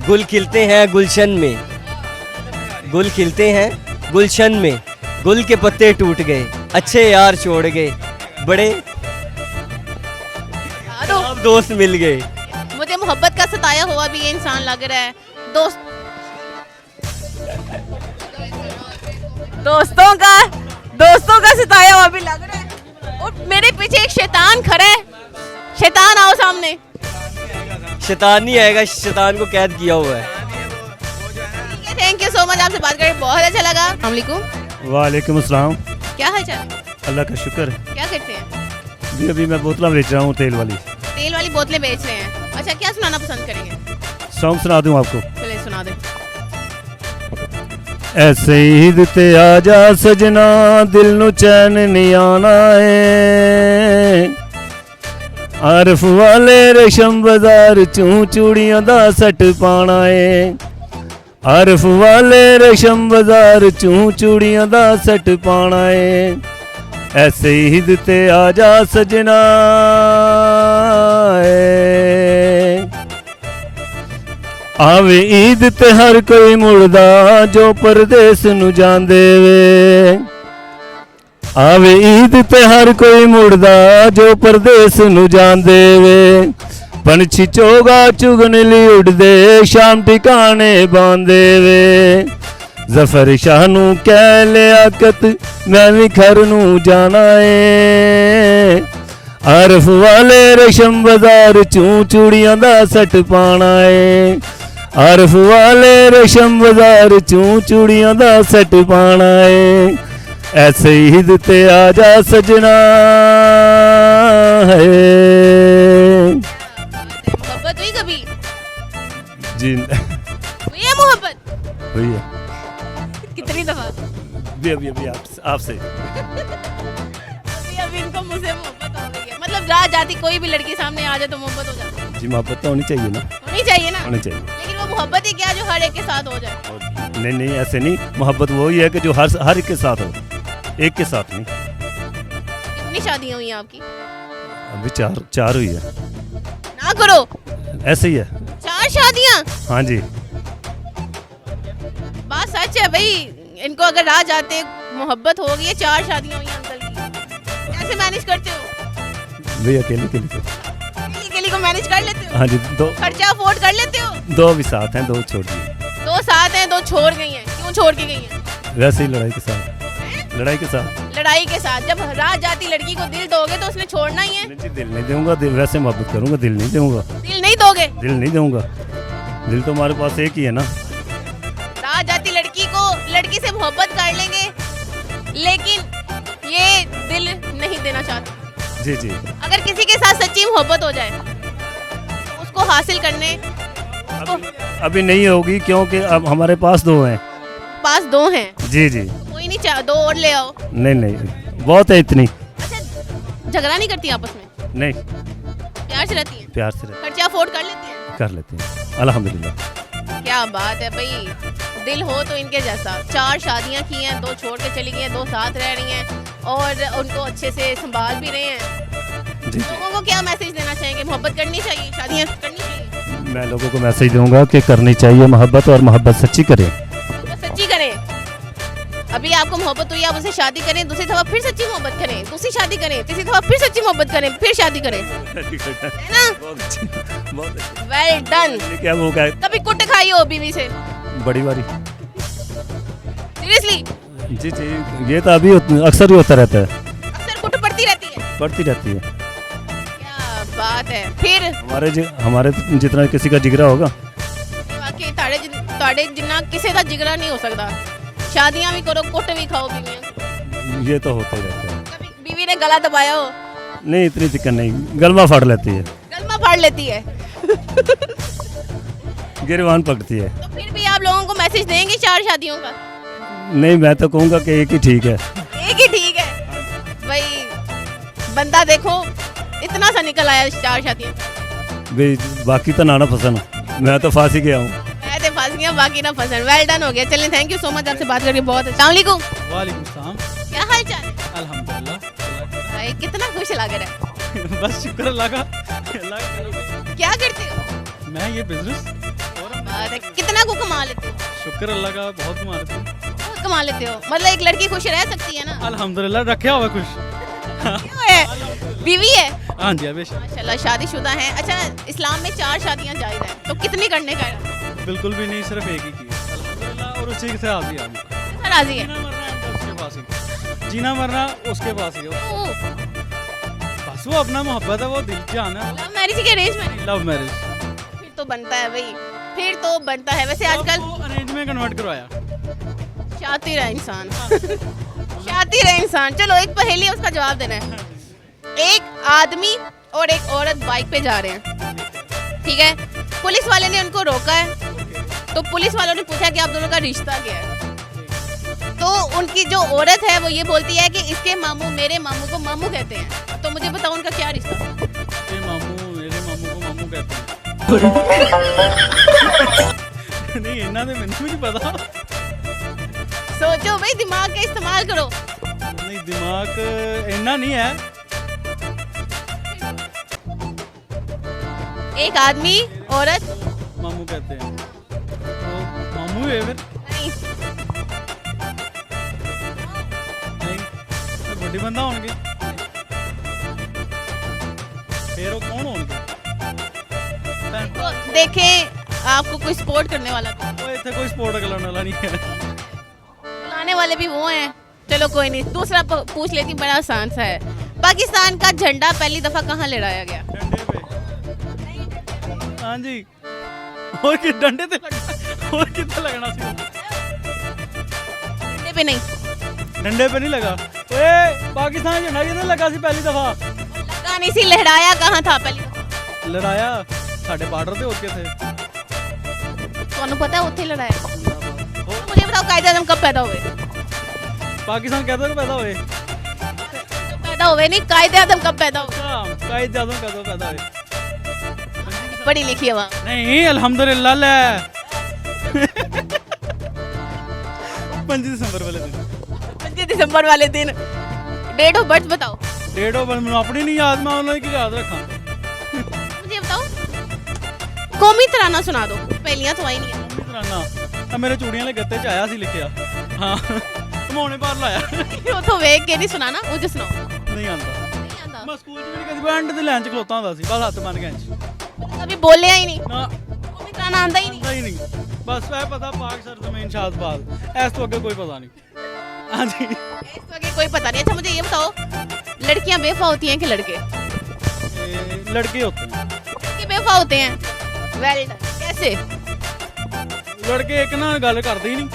गुल खिलते हैं गुलशन में, गुल खिलते हैं गुलशन में, गुल के पत्ते टूट गए, अच्छे यार छोड़ गए, बड़े अब दोस्त मिल गए। मुझे मोहब्बत का सताया हुआ भी ये इंसान लग रहा है। दोस्तों का सिताया हुआ भी लग रहा है। और मेरे पीछे एक शैतान खड़ा है। शैतान आओ सामने। शैतान नहीं आएगा, शैतान को कैद किया हुआ है। थैंक यू सो मच, आपसे बात करके बहुत अच्छा लगा। अस्सलाम वालेकुम। वालेकुम अस्सलाम। क्या हाल चाल? अल्लाह का शुक्र है। क्या करते हैं? अभी मैं बोतलें बेच रहा हूँ, तेल वाली बोतलें बेच रहे हैं। अच्छा, क्या सुनाना पसंद करेंगे? सॉन्ग सुना दूँ आपको? चलिए सुना दे। ऐसे ईद ते आजा सजना, दिल नु चैन नहीं आना है। आरफ वाले रेशम बाजार चूं चूड़ियां दा सट पाना है। आरफ वाले रेशम बाजार चूं चूड़ियां दा सट पाना है। ऐसे ईद ते आजा सजना है। आवे ईद ते हर कोई मुड़दा जो परदेस नु जांदे वे। आवे ईद ते हर कोई मुड़दा जो परदेस नु जांदे वे। पंछी चोगा चुगन ली उड़दे शाम ठिकाने बांधे वे। जफर शाह नू कह लियाकत मैं भी घर नू जाना है। आरफ वाले रेशम बाजार चूं चूड़ियां दा सट पाना है। आरफ वाले रेशम बाजार चूं चूड़ियां दा सट पाना है। ऐसे ईद ते आजा सजना है। मोहब्बत हुई कभी? जी हुई है मोहब्बत? हुई है। कितनी दफा? अभी आपसे अभी इनको मुझसे मोहब्बत हो गई है। मतलब राह जाती कोई भी लड़की सामने आ जाए तो मोहब्बत हो जाती है। जी मोहब्बत तो होनी चाहिए ना। होनी चाहिए ना। होनी चाहिए। लेकिन वो मोहब्बत ही क्या जो हर एक के साथ हो जाए? नहीं ऐसे नहीं, मोहब्बत वही है कि जो हर एक के साथ हो, एक के साथ नहीं। कितनी शादियां हुई हैं आपकी? अभी चार हुई है। ना करो, ऐसे ही है। 4 शादियां? हाँ जी। बात सच है भाई। इनको अगर राह जाते मोहब्बत हो गई है, 4 शादियां हुई अंकल की, कैसे मैनेज करते हो? भैया अकेले को मैनेज कर लेते हो? हाँ जी। 2 खर्चा अफोर्ड कर लेते हो? 2 भी साथ हैं, 2 छोड़ दिए। 2 साथ हैं, 2 छोड़ गई हैं। क्यों छोड़ के गई हैं? वैसे ही लड़ाई के साथ। लड़ाई के साथ। जब राह जाती लड़की को दिल दोगे तो उसने छोड़ना ही है। नहीं, दिल नहीं दूंगा, वैसे मोहब्बत करूंगा, दिल नहीं दूंगा। दिल नहीं दोगे? दिल नहीं दूंगा। दिल तो हमारे पास एक ही है ना। राह जाती लड़की से मोहब्बत कर लेंगे, लेकिन ये दिल नहीं देना चाहते। जी। अगर किसी के साथ सच्ची मोहब्बत हो जाए, उसको हासिल करने अभी नहीं होगी, क्योंकि अब हमारे पास 2 हैं। पास 2 हैं? जी। कोई नहीं, 2 और ले आओ। नहीं बहुत है इतनी। अच्छा, झगड़ा नहीं करती आपस में? नहीं, प्यार से रहती हैं? प्यार से खर्चा अफोर्ड कर लेती हैं? कर लेते हैं अल्हम्दुलिल्लाह। क्या बात है भाई, दिल हो तो इनके जैसा। 4 शादियां की हैं, 2 छोड़ के चली गई हैं, 2 साथ रह रही हैं और उनको अच्छे से संभाल भी रहे हैं। जी। लोगों को क्या मैसेज देना चाहेंगे? मोहब्बत करनी चाहिए, शादियां करनी चाहिए? मैं लोगों को मैसेज दूंगा कि करनी चाहिए मोहब्बत, और मोहब्बत सच्ची करें। तो सच्ची करें। अभी आपको मोहब्बत हुई, आप उससे शादी करें, दूसरी दफा फिर सच्ची मोहब्बत करें, दूसरी शादी करें, तीसरी दफा फिर सच्ची मोहब्बत करें, फिर शादी करें, है ना? बहुत अच्छी। Well done. क्या वो क्या कभी कुट खाई हो बीवी से? बड़ी बारी। सीरियसली? जी। ये तो अभी अक्सर ही होता रहता है। अक्सर कुट पड़ती रहती है? पड़ती रहती है। क्या बात है। फिर हमारे जितना किसी का जिगरा होगा। वाकई ताड़े जिन्ना किसी का जिगरा नहीं हो सकता। शादियां भी करो, कुट भी खाओ बीवियां। ये तो होता ही रहता है। कभी बीवी ने गला दबाया हो? नहीं, इतनी दिक्कत नहीं, गलमा फाड़ लेती है। गलमा फाड़ लेती है? गिरवान पकड़ती है। तो फिर भी आप लोगों को मैसेज देंगे 4 शादियों का? नहीं, मैं तो कहूँगा कि एक ही ठीक है। एक ही ठीक है भाई। बंदा देखो इतना सा निकल आया 4 शादियां। भाई बाकी तो नाना पसंद, मैं तो फांसी गया हूँ। मैं तो फंस गया, बाकी ना पसंद। वेल डन हो गया। चलिए, थैंक यू सो मच, आपसे बात करके बहुत अच्छा। अस्सलाम वालेकुम। वालेकुम सलाम। क्या हाल चाल? अल्हम्दुलिल्लाह। भाई कितना खुश लग रहा है। बस शुक्र लगा। क्या करते हो? मैं ये बिजनेस बात है। कितना को कमा लेते हो? शुक्र अल्लाह का, बहुत कमा लेते हैं। बहुत कमा लेते हो? मतलब एक लड़की खुश रह सकती है ना? अल्हम्दुलिल्लाह, रखा हुआ कुछ। क्यों है? बीवी है? हाँ जी, अभी माशाल्लाह शादीशुदा है। अच्छा, इस्लाम में 4 शादियां जायज़ है, तो कितनी करने का है? बिल्कुल भी नहीं, सिर्फ एक ही की है अल्हम्दुलिल्लाह, और उसी के साथ भी राजी है। जीना मरना उसके पास ही हो। बस वो अपना मोहब्बत है, वो दिल जान है। लव मैरिज के अरेंज में? Love marriage. फिर तो बनता है भाई, फिर तो बनता है। वैसे आजकल अरेंज में कन्वर्ट करवाया। शातिर है इंसान। शातिर है इंसान। चलो एक पहेली है, उसका जवाब देना है। एक आदमी और एक औरत बाइक पे जा रहे हैं, ठीक है। पुलिस वाले ने उनको रोका है, तो पुलिस वालों ने पूछा कि आप दोनों का रिश्ता क्या है। तो उनकी जो औरत है वो ये बोलती है कि इसके मामू मेरे मामू को मामू कहते हैं। तो मुझे बताओ उनका क्या रिश्ता है? ये मामू मेरे मामू को मामू कहते हैं। नहीं इन्ना तो मैंने भी नहीं पता। सोचो भाई, दिमाग का इस्तेमाल करो। नहीं दिमाग इन्ना नहीं है। एक आदमी औरत मामू कहते हैं तो मामू है फिर। नहीं, नहीं तो बड़ी बंदा होंगे, फिर वो कौन होंगे? तो देखें आपको कोई सपोर्ट करने वाला तो वो इतने कोई स्पोर्ट करने वाला नहीं है। बुलाने वाले भी वो हैं। चलो कोई नहीं, दूसरा पूछ लेती हूँ, बड़ा आसान सा है। पाकिस्तान का झंडा पहली दफा कहाँ लहराया गया? डंडे पे। हाँ जी, और कि डंडे ते लगना, और कितना लगना सी? झंडे पे नहीं, डंडे पे नहीं लगा। ओए पाकिस्तान झंडा किधर लगा सी पहली दफा? लगा नहीं सी, लहराया कहाँ था पहली दफा? लड़ाया साढ़े बार्डर ते होके थे। ਤੁਹਾਨੂੰ पता है उत्थे लड़ाया? तो मुझे बताओ कायदे आज़म कब पैदा हुए? पाकिस्तान कहते पैदा हुए। पैदा हुए नहीं, कायदे आज़म कब पैदा हुए? कायदे आज़म कदों पैदा हुए? पढ़ी लिखी है वहाँ। नहीं अल्हम्दुलिल्लाह ले 5 दिसंबर वाले दिन। 5 दिसंबर वाले दिन डेट ऑफ बर्थ बताओ। डेट ऑफ बर्थ मैंने अपनी नहीं याद, मैं उन्होंने की याद रखा। मुझे बताओ कौमी तराना सुना दो। पहलियां तो आई नहीं है। कौमी तराना मेरे चूड़ियां ले गत्ते च आया सी लिखिया। हाँ मोने बाहर लाया। वो तो वेख के नहीं सुनाना, मुझे सुनाओ। नहीं आंदा। नहीं आंदा। मैं स्कूल च भी कदी बैंड दे लाइन च खलोता हुंदा सी, बस हाथ बन गए। कभी बोलिया ही नहीं, ना कौमी तराना आंदा ही नहीं। आंदा ही नहीं, बस वह पता पाक सर जमीन शादबाद, ऐस तो आगे कोई पता नहीं। हाँ जी इस वक्त कोई पता नहीं। अच्छा मुझे ये बताओ, लड़कियां बेवफा होती हैं कि लड़के? लड़के होते हैं। लड़के बेवफा होते हैं। Well done. कैसे? लड़के एक ना गल करते ही नहीं।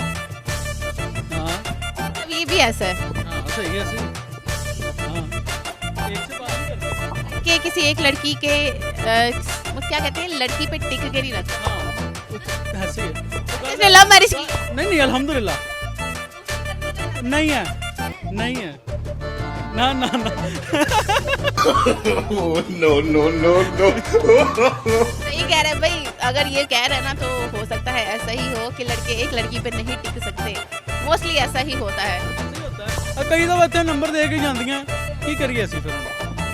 हाँ अब ये भी ऐसा है हाँ सही है सही। हाँ एक से बात नहीं करते। कि किसी एक लड़की के वो क्या कहते हैं, लड़की पे टिक के नहीं रहता। हाँ कुछ ऐसे ही है। इसने लव मैरिज की? नहीं नहीं अल्हम्दुलिल्लाह नहीं है, नहीं है। ना ना ना नो नो नो नो सही कह रहे हैं भाई। अगर ये कह रहे हैं ना तो हो सकता है ऐसा ही हो कि लड़के एक लड़की पे नहीं टिक सकते। मोस्टली ऐसा ही होता है। कई दफा इतने नंबर दे के जांदियां की करिए ਅਸੀਂ ਫਿਰ।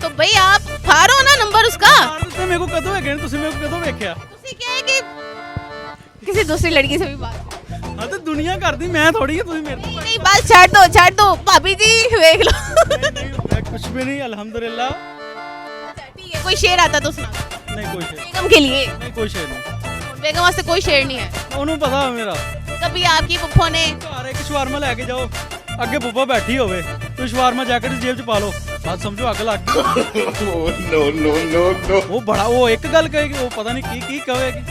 तो भाई आप फाड़ो ना नंबर उसका। ਤੁਸੀਂ ਮੇਰੇ ਕੋ ਕਦੋਂ ਵੇਖਿਆ, ਤੁਸੀਂ ਮੇਰੇ ਕੋ ਕਦੋਂ ਵੇਖਿਆ? उसी क्या है कि किसी दूसरी लड़की से भी बात। ਹਾਂ ਤੇ ਦੁਨੀਆ ਕਰਦੀ, ਮੈਂ ਥੋੜੀ ਹੈ ਤੁਸੀਂ ਮੇਰੇ ਤੋਂ। नहीं बात छाड़ दो भाभी जी, देख लो। मैं कुछ भी नहीं अल्हम्दुलिल्लाह। ठीक है, कोई शेर आता तो सुना। नहीं कोई शेर बेगम के लिए? नहीं, कोई शेर नहीं। बेगम वास्ते कोई शेर नहीं है। ਉਹਨੂੰ ਪਤਾ ਹੈ ਮੇਰਾ। कभी आपकी पुप्पो ने ਘਰ ਇੱਕ ਸ਼ਵਾਰਮਾ ਲੈ ਕੇ ਜਾਓ, ਅੱਗੇ ਪੁੱਪਾ ਬੈਠੀ ਹੋਵੇ, ਤੁਸੀਂ ਸ਼ਵਾਰਮਾ ਜੈਕਟ ਜੇਬ 'ਚ ਪਾ ਲਓ, ਬਸ ਸਮਝੋ ਅੱਗ ਲੱਗ ਗਈ। नो नो नो नो ਉਹ ਬੜਾ ਉਹ ਇੱਕ ਗੱਲ ਕਹੇਗੀ, ਉਹ ਪਤਾ ਨਹੀਂ ਕੀ ਕਹੇਗੀ।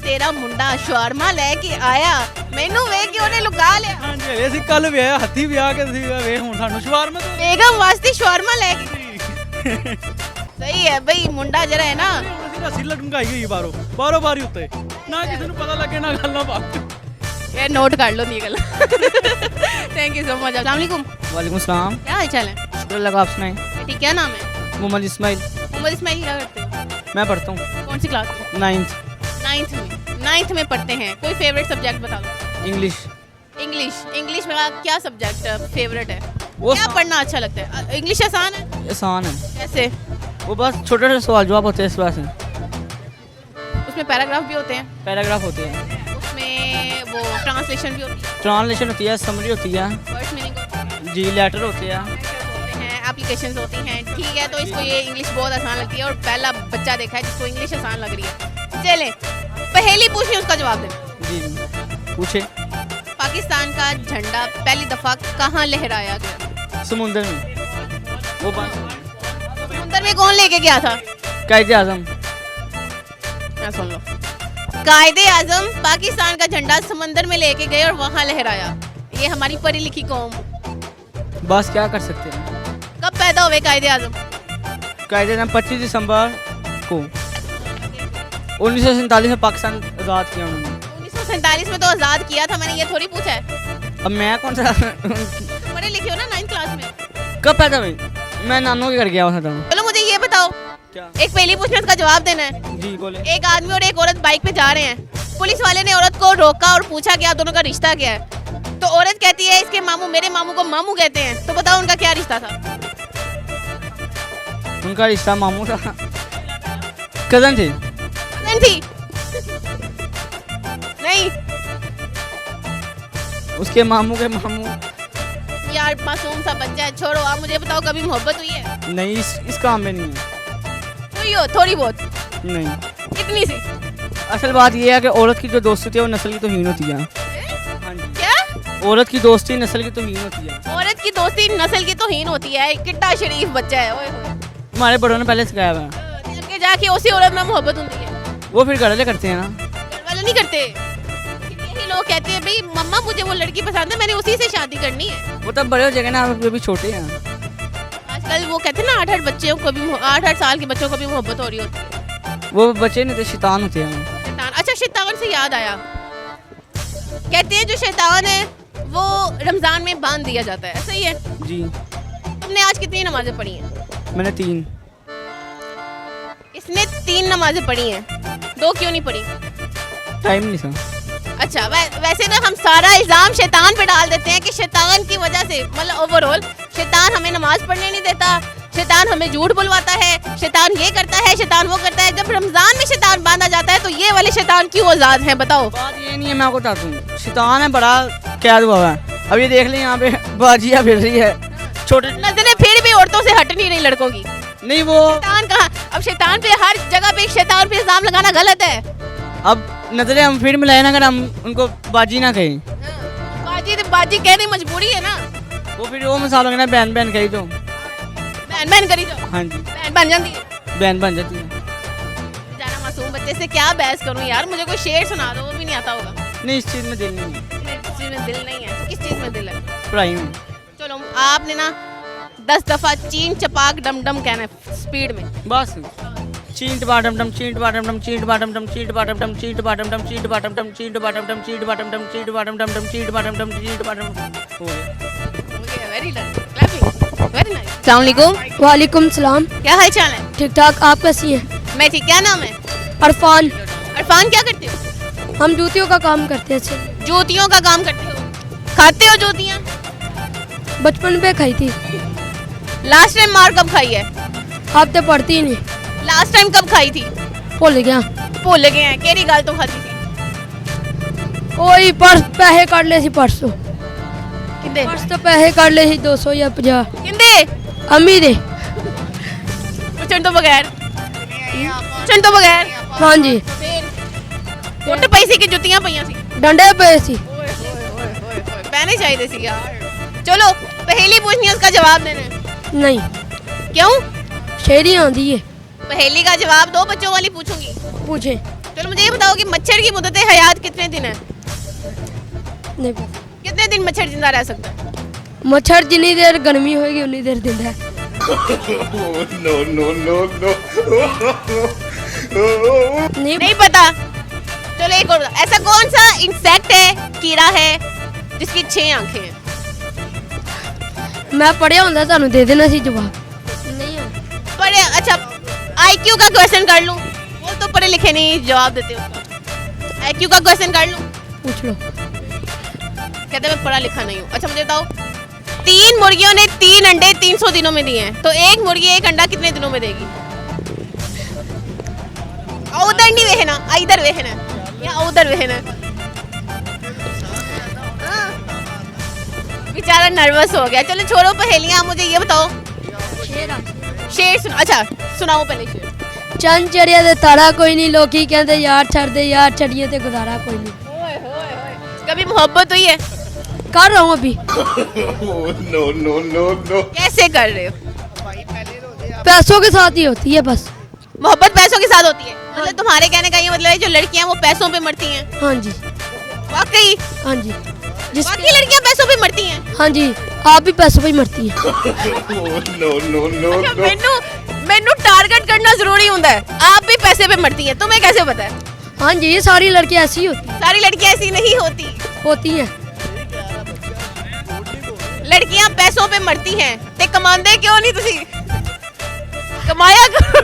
तेरा मुंडा शवारमा लेके आया, मैनू वेख के ओने लुका लिया। ਹਾਂਜੀ ਹਲੇ ਅਸੀਂ ਕੱਲ ਵਿਆਹ ਹੱਥੀ ਵਿਆਹ ਕੇ ਤੁਸੀਂ ਵੇ ਹੁਣ ਸਾਨੂੰ ਸ਼ਵਾਰਮਾ ਤੋਂ बेगम वास्ते शवारमा लेके। सही है भाई, मुंडा जरा है ना। ਅਸੀਂ ਰੱਸੀ ਲਟਕਾਈ ਹੋਈ ਬਾਹਰੋਂ ਬਾਰੀ ਉੱਤੇ, ਨਾ ਕਿਸੇ ਨੂੰ ਪਤਾ ਲੱਗੇ ਨਾ ਗੱਲ ਨਾ ਬਾਤ। यार नोट कर लो नहीं गल। Thank you so much. अस्सलाम वालेकुम। वालेकुम सलाम। क्या हाल चाल है? शुक्र लगा आप सुनाएं। ठीक, क्या नाम है? मोहम्मद इस्माइल। मोहम्मद इस्माइल। क्या करते हो? मैं पढ़ता हूँ कौन सी क्लास में? 9th 9th में पढ़ते हैं। कोई फेवरेट सब्जेक्ट बता दो। इंग्लिश। इंग्लिश में क्या सब्जेक्ट फेवरेट है? वो क्या पढ़ना अच्छा लगता है? इंग्लिश आसान है? आसान है, कैसे? वो बस छोटे छोटे सवाल जवाब होते हैं इस वजह से। उसमें पैराग्राफ भी होते हैं, पैराग्राफ होते हैं, उसमें वो ट्रांसलेशन भी होती है, ट्रांसलेशन होती है, समरी होती है, वर्ड्स मीनिंग होती जी लेटर होते हैं, है, एप्लीकेशंस होती हैं। ठीक है, तो इसको ये इंग्लिश बहुत आसान लगती है और पहला बच्चा देखा है जिसको इंग्लिश आसान लग रही है। चलें, पहेली पूछिए, उसका जवाब दें। जी पूछे। पाकिस्तान का झंडा पहली दफा कहाँ लहराया गया? समुंदर में वो समुंदर में कौन लेके गया था? कायदे आजम। सुन लो, कायदे आजम पाकिस्तान का झंडा समंदर में लेके गए और वहां लहराया। ये हमारी पढ़ी लिखी कौम। बस क्या कर सकते हैं। कब पैदा हुए कायदे आजम? कायदे आजम 25 दिसंबर को 1947 में पाकिस्तान आज़ाद किया उन्होंने। 1947 में तो आजाद किया था, मैंने ये थोड़ी पूछा है। अब मैं कौन सा पढ़े लिखे हो ना 9th क्लास में। कब पैदा हुई? मैं नानू के घर गया हुआ था। चलो मुझे ये बताओ, क्या? एक पहली पूछने का जवाब देना है। जी बोले। एक आदमी और एक औरत बाइक पे जा रहे हैं, पुलिस वाले ने औरत को रोका और पूछा कि आप दोनों का रिश्ता क्या है। तो औरत कहती है इसके मामू मेरे मामू को मामू कहते हैं। तो बताओ उनका क्या रिश्ता था? उनका रिश्ता मामू था, कजन थे। कजन थी? नहीं उसके मामू के मामू। यार मासूम सा बच्चा है, छोड़ो। आप मुझे बताओ कभी मोहब्बत हुई है? नहीं इस काम में नहीं है। हुई हो थोड़ी बहुत? नहीं। कितनी सी? असल बात यह है कि औरत की जो दोस्ती है वो नस्ल की तौहीन होती है। हाँ जी। क्या? औरत की दोस्ती नस्ल की तौहीन होती है। औरत की दोस्ती नस्ल की तौहीन होती है? कितना शरीफ बच्चा है। ओए होए। हमारे बड़ों ने पहले सिखाया हुआ है। आगे जाके उसी औरत में मोहब्बत होती है। वो फिर घर वाले करते हैं ना। घर वाले नहीं करते। यही लोग कहते हैं भाई मम्मा मुझे वो लड़की पसंद है, मैंने उसी से शादी करनी है। वो तब बड़े हो जाएंगे ना, अभी छोटे हैं। आजकल वो कहते हैं ना 8-8 बच्चों को भी 8-8 साल के बच्चों को भी मोहब्बत हो रही होती है। वो बच्चे नहीं तो शैतान होते हैं। शैतान? अच्छा शैतान से याद आया, कहते हैं जो शैतान है वो रमजान में बांध दिया जाता है, सही है? जी। तुमने आज कितनी नमाजें पढ़ी हैं? मैंने 3। इसने 3 नमाजें पढ़ी हैं, 2 क्यों नहीं पढ़ी? टाइम नहीं था। अच्छा वैसे ना हम सारा इल्जाम शैतान पे डाल देते हैं कि शैतान की वजह से, मतलब ओवरऑल शैतान हमें नमाज पढ़ने नहीं देता, शैतान हमें झूठ बुलवाता है, शैतान ये करता है, शैतान वो करता है। जब रमजान में शैतान बांधा जाता है तो ये वाले शैतान क्यों आजाद हैं बताओ? बात ये नहीं है, मैं आपको बताता हूँ। शैतान है बड़ा कैद हुआ है। अब ये देख लें यहाँ पे बाजिया फिर रही है, छोटे नजरें फिर भी औरतों से हट नहीं रही लड़कों की। नहीं वो शैतान कहाँ? अब शैतान पे हर जगह पे शैतान पे इल्जाम लगाना गलत है। अब नजरें हम फिर मिलाए ना, अगर हम उनको बाजी ना कहें। बाजी कहने मजबूरी है ना। वो फिर वो मिसाल होगी ना, बहन बहन कही तो बहन करी जाओ। हाँ जी, बहन बन जाती है। बहन बन जाती है। बेचारा मासूम बच्चे से क्या बहस करूं यार, मुझे कोई शेर सुना दो, वो भी नहीं आता होगा। नहीं इस चीज़ में दिल नहीं है। इस चीज में दिल नहीं है? किस चीज में दिल है? पढ़ाई में। चलो आपने ना 10 दफा चीन चपाक डम डम कहना है स्पीड में। बस चींट बाटम डम चींट बाटम डम चींट बाटम डम चींट बाटम डम चींट बाटम डम चींट बाटम डम चींट बाटम डम चींट बाटम डम चींट बाटम डम डम चींट बाटम डम चींट बाटम हो गया। Very nice, clapping, very nice. अस्सलाम वालेकुम। वालेकुम सलाम। क्या हाल चाल है? ठीक ठाक, आप कैसी हैं? मैं ठीक। क्या नाम है? अरफान। अरफान क्या करते हो? हम जूतियों का काम करते हैं सर। जूतियों का काम करते हो? खाते हो जूतियाँ? बचपन में खाई थी। लास्ट टाइम मार कब खाई है? आप तो पढ़ती ही नहीं। लास्ट टाइम कब खाई थी? भूल गया। भूल गए हैं? केरी गाल तो खाती थी? ओही पर्स पैसे काट ले सी परसों। किंदे? पर्स तो पैसे काट ले सी 200 या 50। किंदे? अम्मी दे। पुछन तो बगैर? पुछन तो बगैर? हाँ जी। कुट पैसे की जुतियां पईयां सी? डंडे पे सी। पहने चाहिए सी यार। चलो पहेली पूछनी है, उसका जवाब देना है। नहीं क्यों? शेरी आंदी है। पहेली का जवाब 2 बच्चों वाली पूछूंगी। पूछे। चलो मुझे ये बताओ कि मच्छर की मुद्दत हयात कितने दिन है? नहीं पता। कितने दिन मच्छर जिंदा रह सकता है? मच्छर जितनी देर गर्मी होगी उतनी देर दिन है। no, no, no, no. नहीं पता? चलो एक और बताओ, ऐसा कौन सा इंसेक्ट है, कीड़ा है जिसकी 6 आंखें हैं? मैं पढ़िया होंदा तानू दे देना सी जवाब। नहीं है। पढ़े? अच्छा IQ का क्वेश्चन कर लूं? वो तो पढ़े लिखे नहीं जवाब देते उसका। IQ का क्वेश्चन कर लूं? पूछ लो। कहते मैं पढ़ा लिखा नहीं हूँ। अच्छा मुझे बताओ, 3 मुर्गियों ने 3 अंडे 300 दिनों में दिए हैं, तो एक मुर्गी एक अंडा कितने दिनों में देगी? उधर नहीं वेहना, इधर वेहना या उधर वेहना। बेचारा नर्वस हो गया। चलो छोड़ो पहेलियां, मुझे ये बताओ। शेर सुना। अच्छा सुनाओ पहले शेर। चंद चढ़िया ते तारा कोई नहीं, लोकी कहते यार छड़ दे यार छड़िए ते गुजारा कोई नहीं। कभी मोहब्बत हुई है? कर रहा हूँ अभी। no, no, no, no. कैसे कर रहे हो? पैसों के साथ ही होती है बस। मोहब्बत पैसों के साथ होती है? मतलब तुम्हारे कहने का ये मतलब है जो लड़कियां वो पैसों पे मरती हैं? हाँ जी, वाकई? हाँ जी, वाकई लड़कियां पैसों पे मरती हैं? हाँ जी, आप भी पैसों पे ही मरती हैं। No, no, no, अच्छा, no. मैनू टारगेट करना जरूरी होता है। आप भी पैसे पे मरती हैं, तुम्हें कैसे पता है? हाँ जी, ये सारी लड़कियाँ ऐसी होती सारी लड़कियां ऐसी नहीं होती हैं। लड़कियां पैसों पे मरती हैं ते कमांदे क्यों नहीं तुसी? कमाया करो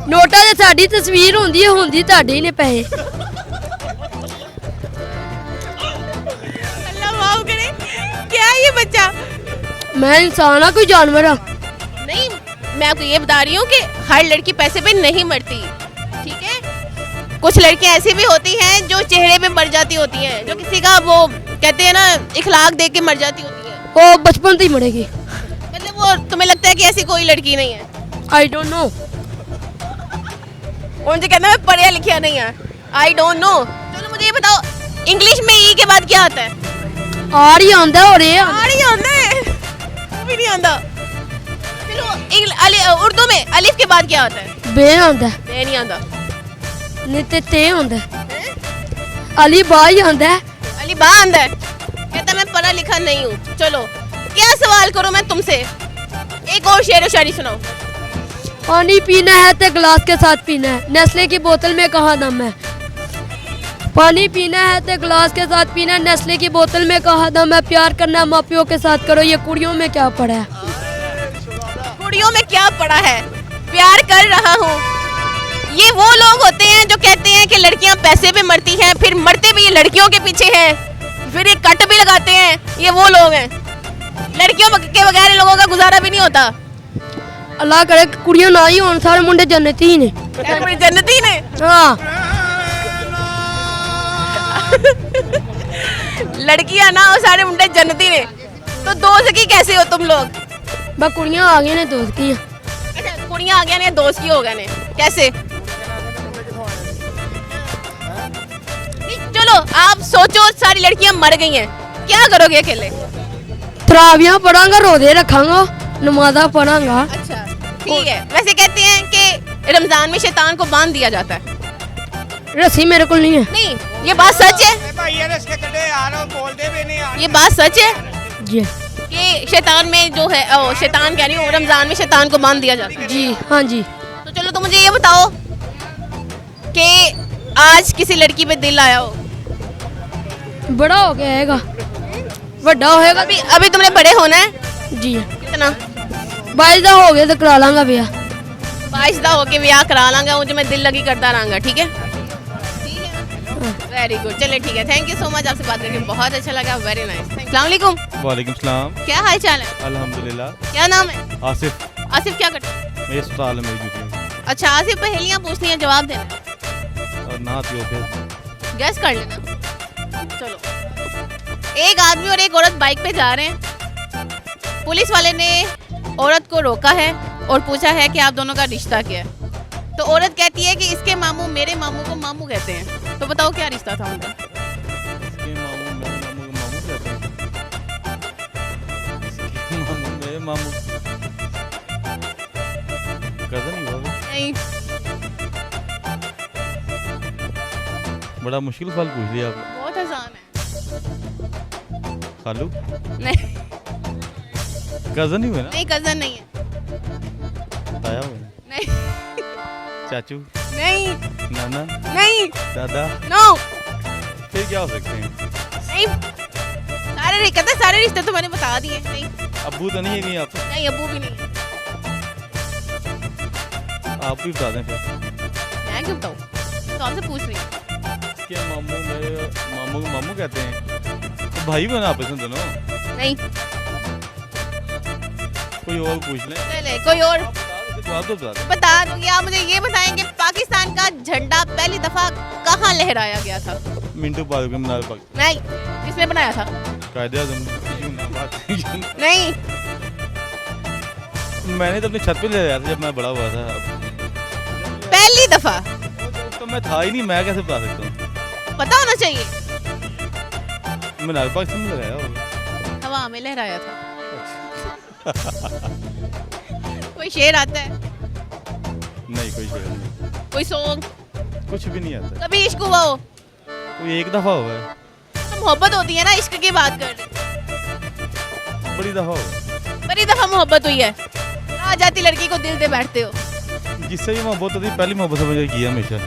नोटा से साड़ी तस्वीर होंदी है, होंदी ताड़े ही ने पैसे। अल्लाह माफ करे, क्या है ये बच्चा? मैं इंसान हाँ, कोई जानवर हाँ? नहीं, मैं आपको ये बता रही हूँ कि हर लड़की पैसे पे नहीं मरती, ठीक है? कुछ लड़कियां ऐसी भी होती हैं जो चेहरे पे मर जाती होती हैं, जो किसी का वो कहते हैं ना इखलाक देख के मर जाती होती है। वो बचपन से ही मरेगी। मतलब वो तुम्हें लगता है कि ऐसी कोई लड़की नहीं है? I don't know. उनसे कहना मैं पढ़िया लिखिया नहीं है। I don't know. चलो मुझे ये बताओ, इंग्लिश में ई के बाद क्या आता है? आर ही आंदा है और ये आर ही आंदा है? वो भी नहीं आंदा। चलो उर्दू में अलिफ के बाद क्या आता है? बे आंदा है। बे नहीं आंदा। नहीं ते आंदा है। अली बा ही आंदा है। अली बा आंदा है? कहता मैं पढ़ा लिखा नहीं हूँ। चलो क्या सवाल करूँ मैं तुमसे? एक और शेर व शायरी सुनाओ। पानी पीना है तो गिलास के साथ पीना है, नेस्ले की बोतल में कहाँ दम है। पानी पीना है तो गिलास के साथ पीना है, नेस्ले की बोतल में कहाँ दम है। प्यार करना माँ प्यो के साथ करो, ये कुड़ियों में क्या पड़ा है? कुड़ियों में क्या पड़ा है? प्यार कर रहा हूँ। ये वो लोग होते हैं जो कहते हैं कि लड़कियां पैसे पे मरती हैं, फिर मरते भी ये लड़कियों के पीछे हैं, फिर ये कट भी लगाते हैं। ये वो लोग हैं। लड़कियों के बगैर इन लोगों का गुजारा भी नहीं होता। अल्लाह करे कुड़ियां ना ही होन, सारे मुंडे जन्नती ही ने। जन्नती ने? हाँ। लड़कियां ना और सारे मुंडे जन्नती ने, तो दोस्त की कैसे हो तुम लोग? बस कुड़ियां आ गई ने दोस्त की। अच्छा, कुड़ियां आ गया ने दोस्त की हो गए ने, कैसे? चलो आप सोचो, सारी लड़कियां मर गई हैं, क्या करोगे अकेले? तरावियां पढ़ांगा, रोजे रखांगा, नमाज़ा पढ़ांगा। अच्छा ठीक है। वैसे कहते हैं कि रमजान में शैतान को बांध दिया जाता है। रस्सी मेरे को नहीं है। नहीं, ये बात सच है? ये बात सच है जी कि शैतान में जो है शैतान कह रही हूँ, रमजान में शैतान को बांध दिया जाता है? जी हाँ जी। तो चलो तो मुझे ये बताओ कि आज किसी लड़की पे दिल आया हो? बड़ा हो गया हैगा, बड़ा होएगा। अभी तुमने बड़े होना है? जी। कितना? 22 दा हो गया तो करा लांगा ब्याह। 22 दा होके ब्याह करा लांगा, मुझे मैं दिल लगी करता रहूंगा, ठीक है? वेरी गुड, चले ठीक है। थैंक यू सो मच, आपसे बात करके बहुत अच्छा लगा। Very nice. अस्सलाम वालेकुम। वालेकुम सलाम। क्या हाल चाल है? अल्हम्दुलिल्लाह। क्या नाम है? आसिफ। आसिफ क्या करते हैं? मेरे अस्पताल में मेरी ड्यूटी है। अच्छा, आसिफ पहेलियां पूछनी है, जवाब देना है। और ना तो फिर गेस कर लेना। चलो, एक आदमी और एक औरत बाइक पे जा रहे हैं। पुलिस वाले ने औरत को रोका है और पूछा है कि आप दोनों का रिश्ता क्या है। तो औरत कहती है कि इसके मामू मेरे मामू को मामू कहते हैं। तो बताओ क्या रिश्ता था उनका? इसके मामू मेरे मामू को मामू कहते हैं। इसके मामू मेरे मामू कजन ही होगा। नहीं। बड़ा मुश्किल सवाल पूछ लिया आपने। बहुत आसान है। खालू? नहीं। कजन ही हुए ना? नहीं, कजन नहीं है। ताया हुए? नहीं। चाचू? नहीं। नाना? नहीं। दादा? नो। फिर क्या हो सकते हैं? नहीं, सारे रिश्ते तो मैंने बता दिए। नहीं। अब्बू तो नहीं है कहीं आपके? नहीं, अब्बू भी नहीं है। आप भी बता दें फिर। मैं क्यों बताऊँ? तो आपसे पूछ रही हूँ। इसके मामू मेरे मामू को मामू कहते हैं। तो भाई बना आपस में दोनों? नहीं। कोई और पूछ लें। चले कोई और जवाब तो बता दें। बता दूंगी। आप मुझे ये बताएंगे पाकिस्तान का झंडा पहली दफा कहाँ लहराया गया था? मिंटू पार्क में मीनार पार्क। नहीं। किसने बनाया था? कायदे-ए-आज़म। नहीं। मैंने तो अपनी छत पे ले जाया था जब मैं बड़ा हुआ था। पहली दफा तो मैं था ही नहीं, मैं कैसे बता सकता हूँ? पता होना चाहिए। मैंने पाकिस्तान में लगाया होगा। हवा में लहराया था। कोई शेर आता है? नहीं कोई शेर नहीं, कोई सॉन्ग? कुछ भी नहीं आता। कभी इश्क हुआ हो? कोई एक दफा हुआ है, तो मोहब्बत होती है ना, इश्क की बात कर रहे। बड़ी दफा हुआ है। बड़ी दफा मोहब्बत हुई है। आ जाती लड़की को दिल दे बैठते हो। जिससे भी मोहब्बत होती है, पहली मोहब्बत मुझे की है हमेशा,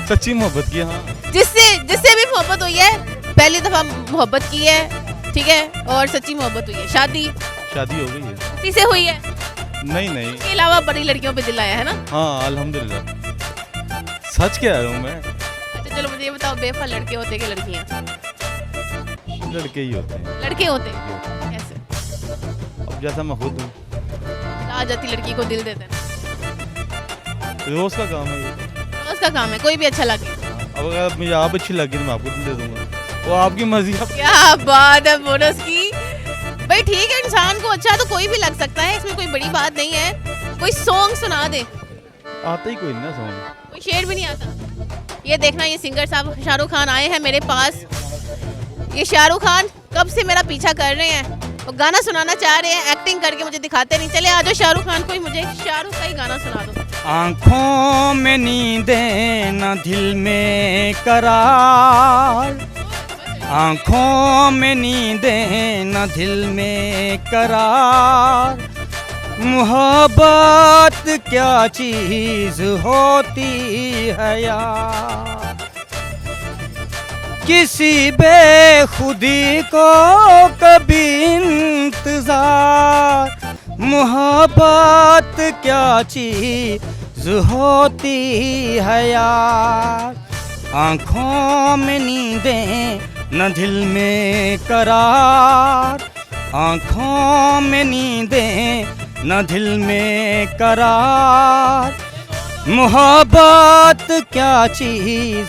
सच्ची मोहब्बत की है। हाँ जिससे भी मोहब्बत हुई है, पहली दफा मोहब्बत की है, ठीक है, और सच्ची मोहब्बत हुई है। शादी शादी हो गई है। किसी से हुई है? नहीं नहीं। इसके अलावा बड़ी लड़कियों पे दिल आया है ना? हाँ अल्हम्दुलिल्लाह, सच क्या आया हूँ मैं। अच्छा चलो मुझे ये बताओ, बेवफा लड़के होते कि लड़कियाँ? लड़के ही होते हैं। लड़के होते हैं। कैसे? अब जैसा मैं खुद हूँ, आ जाती लड़की को दिल देते हैं। रोज का काम है ये। रोज का काम है, कोई भी अच्छा लगे। अब अगर मुझे आप अच्छी लगी तो मैं आपको दिल दे दूंगा, वो आपकी मर्जी। क्या बात है बोनस की। भाई ठीक है, इंसान को अच्छा तो कोई भी लग सकता है, इसमें कोई बड़ी बात नहीं है। कोई सॉन्ग सुना दे। आता ही कोई नहीं ना सॉन्ग, कोई शेर भी नहीं आता। ये देखना, ये सिंगर साहब शाहरुख खान आए हैं मेरे पास। ये शाहरुख खान कब से मेरा पीछा कर रहे हैं, वो गाना सुनाना चाह रहे हैं, एक्टिंग करके मुझे दिखाते नहीं। चले आ जाओ शाहरुख खान, कोई मुझे शाहरुख का ही गाना सुना दो। आँखों में नींदें न दिल में करार, आँखों में नींदें न दिल में करार, मोहब्बत क्या चीज होती है यार, किसी बेखुदी को कभी इंतजार, मोहब्बत क्या चीज होती है यार, आँखों में नींदें न दिल में करार, आँखों में नींदें न दिल में करार, मोहब्बत क्या चीज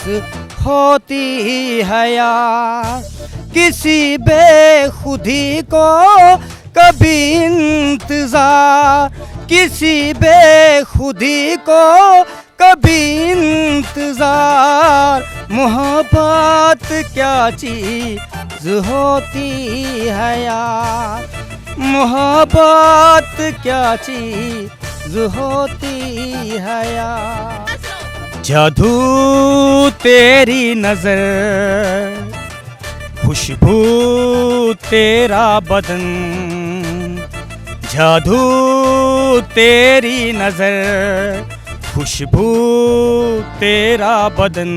होती है यार, किसी बेखुदी को कभी इंतजार, किसी बेखुदी को कभी इंतजार, मोहब्बत क्या चीज होती है यार, मोहब्बत क्या चीज होती है यार, जादू तेरी नजर, खुशबू तेरा बदन, जादू तेरी नजर, खुशबू तेरा बदन,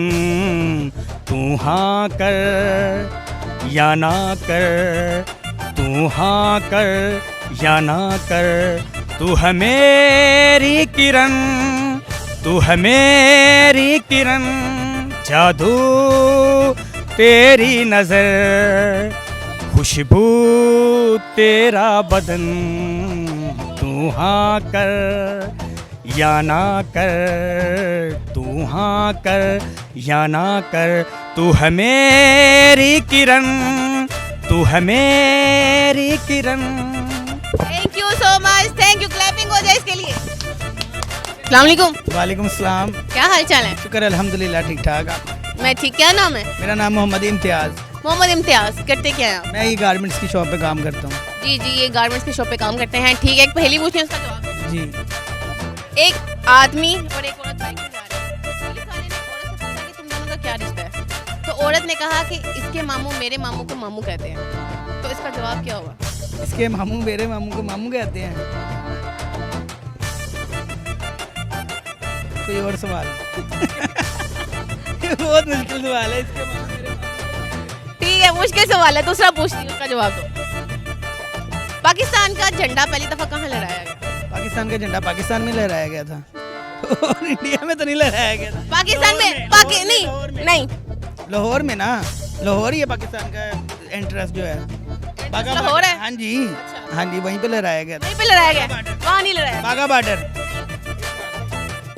तू हाँ कर या ना कर, तू हाँ कर या ना कर, तू है मेरी किरण, तू है मेरी किरण, जादू तेरी नजर, खुशबू तेरा बदन, तू हाँ कर या ना कर, तू हाँ कर या ना कर, तू है मेरी किरण, तू है मेरी Kiran. Thank you so much, thank you. Clapping हो जाए इसके लिए। अस्सलाम वालेकुम। वालेकुम सलाम। क्या हाल चाल है? शुक्र अल्हम्दुलिल्लाह, ठीक ठाक। मैं ठीक। क्या नाम है? मेरा नाम मोहम्मद इम्तियाज़। मोहम्मद इम्तियाज। करते क्या हैं आप? मैं ये गारमेंट्स की शॉप पे काम करता हूँ। जी जी, ये गारमेंट्स की शॉप पे काम करते हैं। ठीक है, एक पहेली पूछनी है, उसका जवाब। जी। एक आदमी और एक औरत बाइक पे जा रहे हैं। पुलिस वाले ने औरत से पूछा कि तुम दोनों का क्या रिश्ता है? तो औरत ने कहा कि इसके मामू मेरे मामू को मामू कहते हैं। तो इसका जवाब क्या होगा? इसके मामू मेरे मामू को मामू कहते हैं। कोई और सवाल? बहुत मुश्किल सवाल है। इसके मामू मेरे मामू। ठीक है, मुश्किल सवाल है, दूसरा पूछती हूँ, उसका जवाब दो। पाकिस्तान का झंडा पहली दफा कहाँ लहराया गया? पाकिस्तान का झंडा पाकिस्तान में लहराया गया था और इंडिया में तो नहीं लहराया गया था। पाकिस्तान में नहीं लाहौर में ना, लाहौर ही है पाकिस्तान का एंट्रेंस जो है। लाहौर है? हाँ जी, हाँ जी, वहीं पे लहराया गया था। वहीं पे लहराया गया, वहाँ नहीं लहराया। बागा बॉर्डर।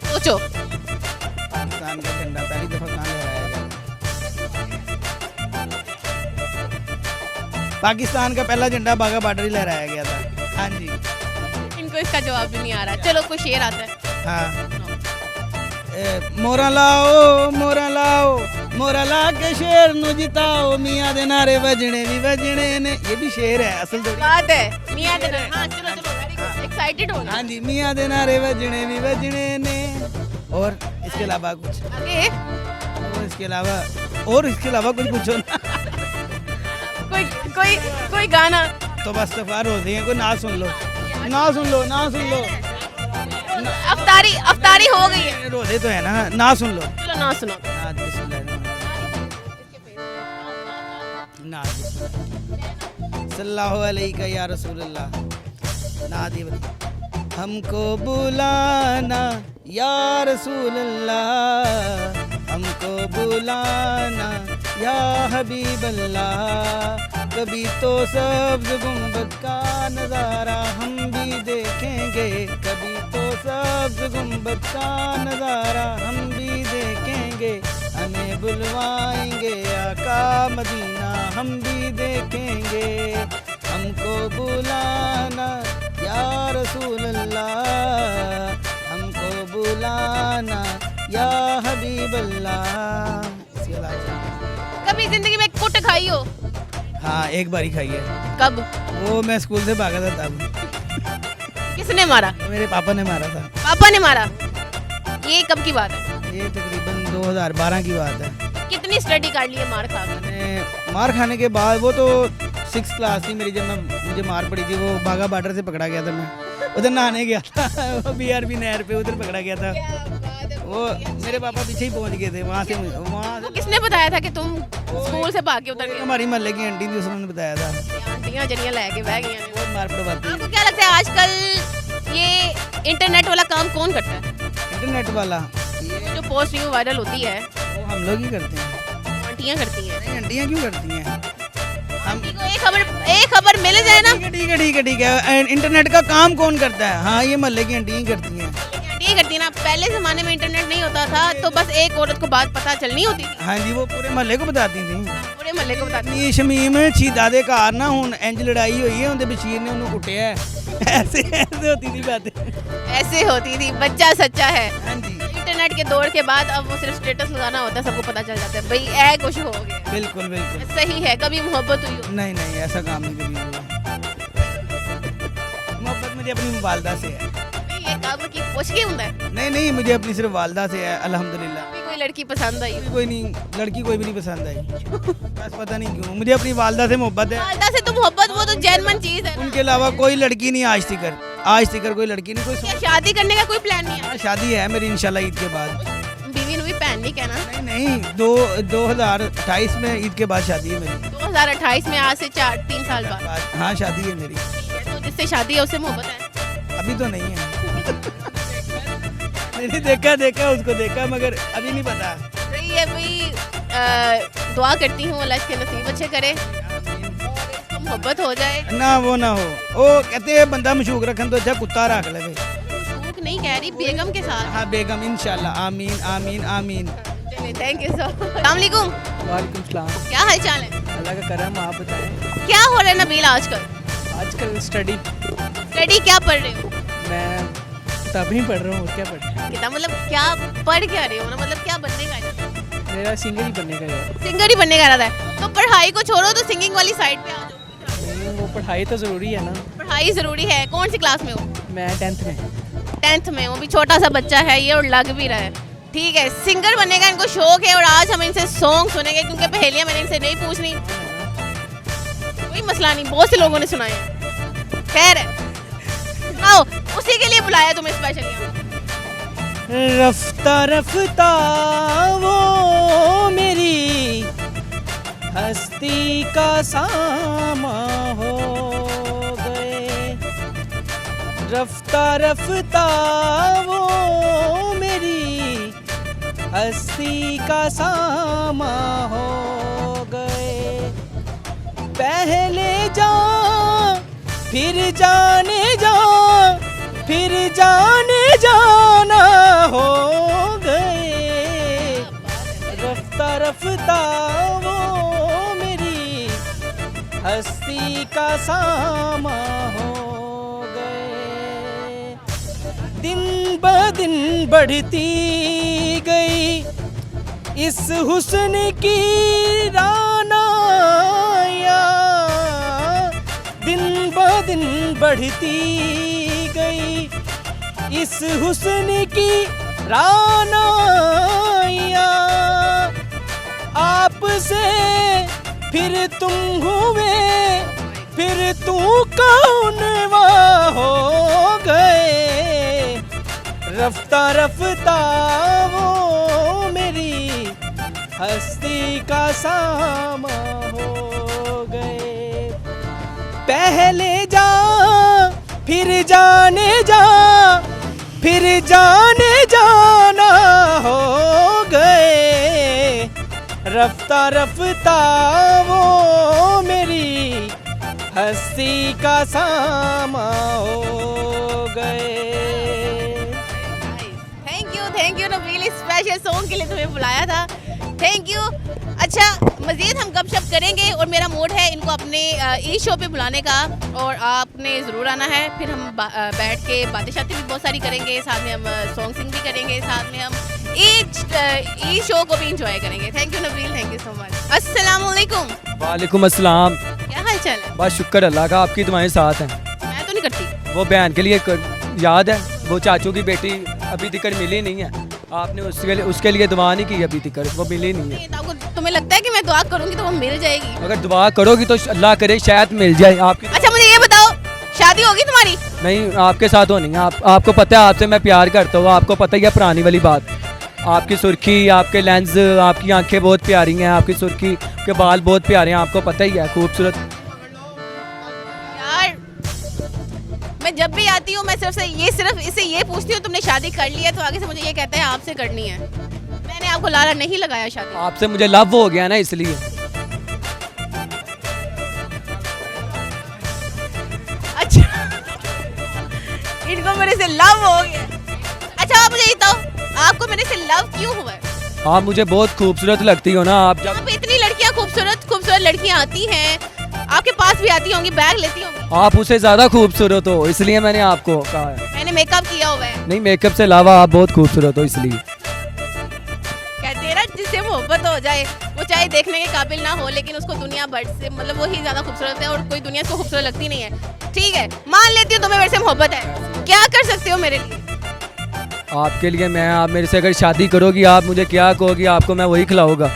सोचो, पाकिस्तान का झंडा पहली दफा कहाँ लहराया गया? पाकिस्तान का पहला झंडा बागा बॉर्डर ही लहराया गया था। हाँ जी। इनको इसका जवाब भी नहीं आ रहा। चलो, कोई शेर आता है। हाँ। मोरा लाओ, मोरा लाओ, मोरा ला के शेर नु जिताओ मियां दे नारे वजने भी वजने ने। ये भी शेर है असल थोड़ी बात है मियां दे नारे। हाँ चलो चलो वेरी गुड एक्साइटेड हो। हाँ जी मियां दे नारे वजने भी वजने ने। और इसके अलावा कुछ आगे और इसके अलावा कुछ पूछो ना। कोई कोई कोई गाना। तो बस सफार हो रही है कोई ना सुन लो ना सुन लो ना सुन लो। अफ्तारी हो गई है। रोजे तो है ना सुन लो। चलो ना सुनो। सल्लल्लाहु अलैहि या रसूल अल्लाह ना दी हमको बुलाना या रसूल अल्लाह हमको बुलाना या हबीब अल्लाह। कभी तो सब्ज़ गुंबद का नज़ारा हम भी देखेंगे कभी तो सब्ज़ गुंबद का नज़ारा हम भी देखेंगे। हमें बुलवाएंगे आका मदीना हम भी देखेंगे। हमको बुलाना या रसूल अल्लाह हमको बुलाना या हबीब अल्लाह। कभी जिंदगी में कुट खाई हो? हाँ एक बारी खाई है। कब? वो मैं स्कूल से भागा था तब। किसने मारा? मेरे पापा ने मारा था। पापा ने मारा? ये कब की बात है? ये तकरीबन 2012 की बात है। कितनी स्टडी कर ली है मार खा कर? मार खाने के बाद वो तो 6th क्लास थी मेरी जब मुझे मार पड़ी थी। वो बाघा बॉर्डर से पकड़ा गया था मैं उधर नहाने गया था BRB नहर पे उधर पकड़ा गया था। वो मेरे पापा पीछे ही पहुंच गए थे वहाँ से। किसने बताया था कि तुम स्कूल से भाग के उधर गए? हमारी मोहल्ले की आंटी थी उसने बताया था। आंटियां जनियां लेके बह गई हैं। बहुत मार पड़वाती है। आपको क्या लगता है आजकल ये इंटरनेट वाला काम कौन करता है? इंटरनेट वाला जो पोस्ट न्यू वायरल होती है वो हम लोग ही करते हैं। आंटियां करती हैं। नहीं आंटियां क्यों करती हैं? हम एक खबर मिल जाए ना। ठीक है इंटरनेट का काम कौन करता है? हाँ ये मोहल्ले की आंटियां करती हैं। ये करती है ना। पहले जमाने में इंटरनेट नहीं होता था तो बस एक औरत को बात पता चलनी होती थी। हाँ जी वो पूरे मोहल्ले को बताती थी। पूरे मोहल्ले को बताती थी। ये शमीम शहीदा दे घर ना हुन इंज लड़ाई हुई है उनके बशीर ने उन्हें कुटिया है। ऐसे होती थी बातें। ऐसे होती थी। बच्चा सच्चा है। हाँ जी इंटरनेट के दौर के बाद अब वो सिर्फ स्टेटस लगाना होता है सबको पता चल जाता है भाई ऐ कुछ हो गया। बिल्कुल बिल्कुल सही है। कभी मोहब्बत हुई हो? नहीं ऐसा काम नहीं कभी हुआ। मोहब्बत मुझे अपनी वालदा से है। ये काम की पूछ के होता है? नहीं मुझे अपनी सिर्फ वालदा से है अल्हम्दुलिल्लाह। कोई लड़की पसंद आई? कोई नहीं लड़की कोई भी नहीं पसंद आई। बस पता नहीं क्यों मुझे अपनी वालदा से मोहब्बत है। वालदा से तो मोहब्बत वो तो जेन्युइन चीज है। उनके अलावा कोई लड़की नहीं आज तक कोई लड़की नहीं। कोई शादी करने का कोई प्लान नहीं है? शादी है मेरी इंशाल्लाह ईद के बाद। बीवी ने भी पहन नहीं कहना? नहीं 2028 में ईद के बाद शादी है मेरी। 2028 में आज से 3 साल बाद? हाँ शादी है मेरी। तो जिससे शादी है उससे मोहब्बत है? अभी तो नहीं है। मैंने देखा उसको देखा मगर अभी नहीं पता। सही है भाई। दुआ करती हूँ अल्लाह इसके नसीब अच्छे करे इसको मोहब्बत हो जाए। ना हो वो कहते हैं बंदा मशूक रखन तो अच्छा कुत्ता रख ले। मशूक नहीं कह रही बेगम के साथ। हाँ बेगम इंशाल्लाह आमीन आमीन आमीन। Thank you sir. अस्सलाम वालेकुम। वालेकुम सलाम। क्या हाल चाल है? अल्लाह का करम आप बताएं। क्या हो रहा है नबील आजकल? स्टडी क्या पढ़ रहे हो? मैं तभी पढ़ रहा हूँ और क्या पढ़ रहा हूँ। कितना मतलब क्या पढ़ क्या रहे हो ना? मतलब क्या बनने का है? मेरा सिंगर ही बनने का है। सिंगर ही बनने का इरादा है? तो पढ़ाई को छोड़ो तो सिंगिंग वाली साइड पे आ जाओ। नहीं वो पढ़ाई तो ज़रूरी है ना। पढ़ाई ज़रूरी है। कौन सी क्लास में हो? मैं 10th में। 10th में? वो भी छोटा सा बच्चा है ये और लग भी रहा है। ठीक है सिंगर बनने का इनको शौक है और आज हम इनसे सॉन्ग सुनेंगे क्योंकि पहेलियां मैंने इनसे नहीं पूछनी। कोई मसला नहीं बहुत से लोगों ने सुनाए हैं। खैर है आओ उसी के लिए बुलाया तुम्हें स्पेशली। रफ्ता रफ्ता वो मेरी हस्ती का सामा हो गए। रफ्ता रफ्ता वो मेरी हस्ती का सामा हो गए। पहले जा फिर जाने जाना हो गए। रफ्ता रफ्ता वो मेरी हस्ती का सामा हो गए। दिन ब दिन बढ़ती गई इस हुस्न की रानाया दिन ब दिन बढ़ती गई, इस हुस्न की रानाया आपसे फिर तुम हुए, फिर तू कौन हो गए, रफ्ता रफ्ता वो मेरी हस्ती का सामा हो गए। पहले जा फिर जाने जा, फिर जाने जाना हो गए, रफ्ता रफ्ता वो मेरी हस्ती का सामा हो गए। थैंक यू नबील, इस स्पेशल सॉन्ग के लिए तुम्हें बुलाया था, थैंक यू। अच्छा, मज़ीद हम गपशप करेंगे और मेरा मूड है इनको अपने ई शो पे बुलाने का और आपने ज़रूर आना है। फिर हम बैठ के बातें शातें भी बहुत सारी करेंगे, साथ में हम सॉन्ग सिंग भी करेंगे, साथ में हम ई शो को भी इंजॉय करेंगे। Thank you Nabeel, thank you so much. अस्सलाम वालेकुम। वालेकुम अस्सलाम। क्या हाल चाल है? बस शुक्र अल्लाह का, आपकी दुआएं साथ हैं। मैं तो नहीं करती। वो बहन के लिए याद है, वो चाचू की बेटी अभी तक मिली नहीं है, आपने उसके लिए दुआ नहीं की अभी तक, वो मिली नहीं है। तुम्हें लगता है कि मैं दुआ करूंगी तो वो मिल जाएगी? अगर दुआ करोगी तो अल्लाह करे शायद मिल जाए आपकी। अच्छा मुझे ये बताओ, शादी होगी तुम्हारी? नहीं, आपके साथ होनी है। आपको पता है आपसे मैं प्यार करता हूँ, आपको पता ही है पुरानी वाली बात। आपकी सुर्खी, आपके लेंस, आपकी आंखें बहुत प्यारी हैं, आपकी सुर्खी के बाल बहुत प्यारे हैं, आपको पता ही है, खूबसूरत। यार मैं जब भी आती हूँ मैं सिर्फ इससे ये पूछती हूँ तुमने शादी कर ली है, तो आगे से मुझे ये कहता है आपसे करनी है। मैंने आपको लारा नहीं लगाया शादी। आपसे मुझे लव हो गया ना, इसलिए। अच्छा इनको मेरे से लव हो गया। अच्छा आप मुझे बताओ, आपको मेरे से लव क्यों हुआ है? आप मुझे बहुत खूबसूरत लगती हो ना। आप जब इतनी लड़कियां खूबसूरत लड़कियां आती हैं, आपके पास भी आती होंगी, बैग लेती होंगी, आप उससे ज्यादा खूबसूरत हो, इसलिए मैंने आपको कहा है। मैंने मेकअप किया हुआ है। नहीं, मेकअप से अलावा आप बहुत खूबसूरत हो, इसलिए। कहते हैं ना जिससे मोहब्बत हो जाए वो चाहे देखने के काबिल ना हो, लेकिन उसको दुनिया भर से मतलब वो ही ज्यादा खूबसूरत है और कोई दुनिया को खूबसूरत लगती नहीं है। ठीक है, मान लेती हूँ तुम्हें मेरे से मोहब्बत है, क्या कर सकते हो मेरे लिए? आपके लिए मैं, आप मेरे से अगर शादी करोगी, आप मुझे क्या कहोगी, आपको मैं वही खिलाऊंगा।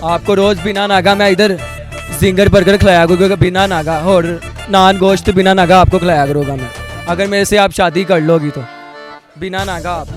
आपको रोज बिना नागा मैं इधर जिंगर बर्गर खिलाया करूँगा, बिना नागा, और नान गोश्त बिना नागा आपको खिलाया करूँगा मैं, अगर मेरे से आप शादी कर लोगी तो। बिना नागा आपको।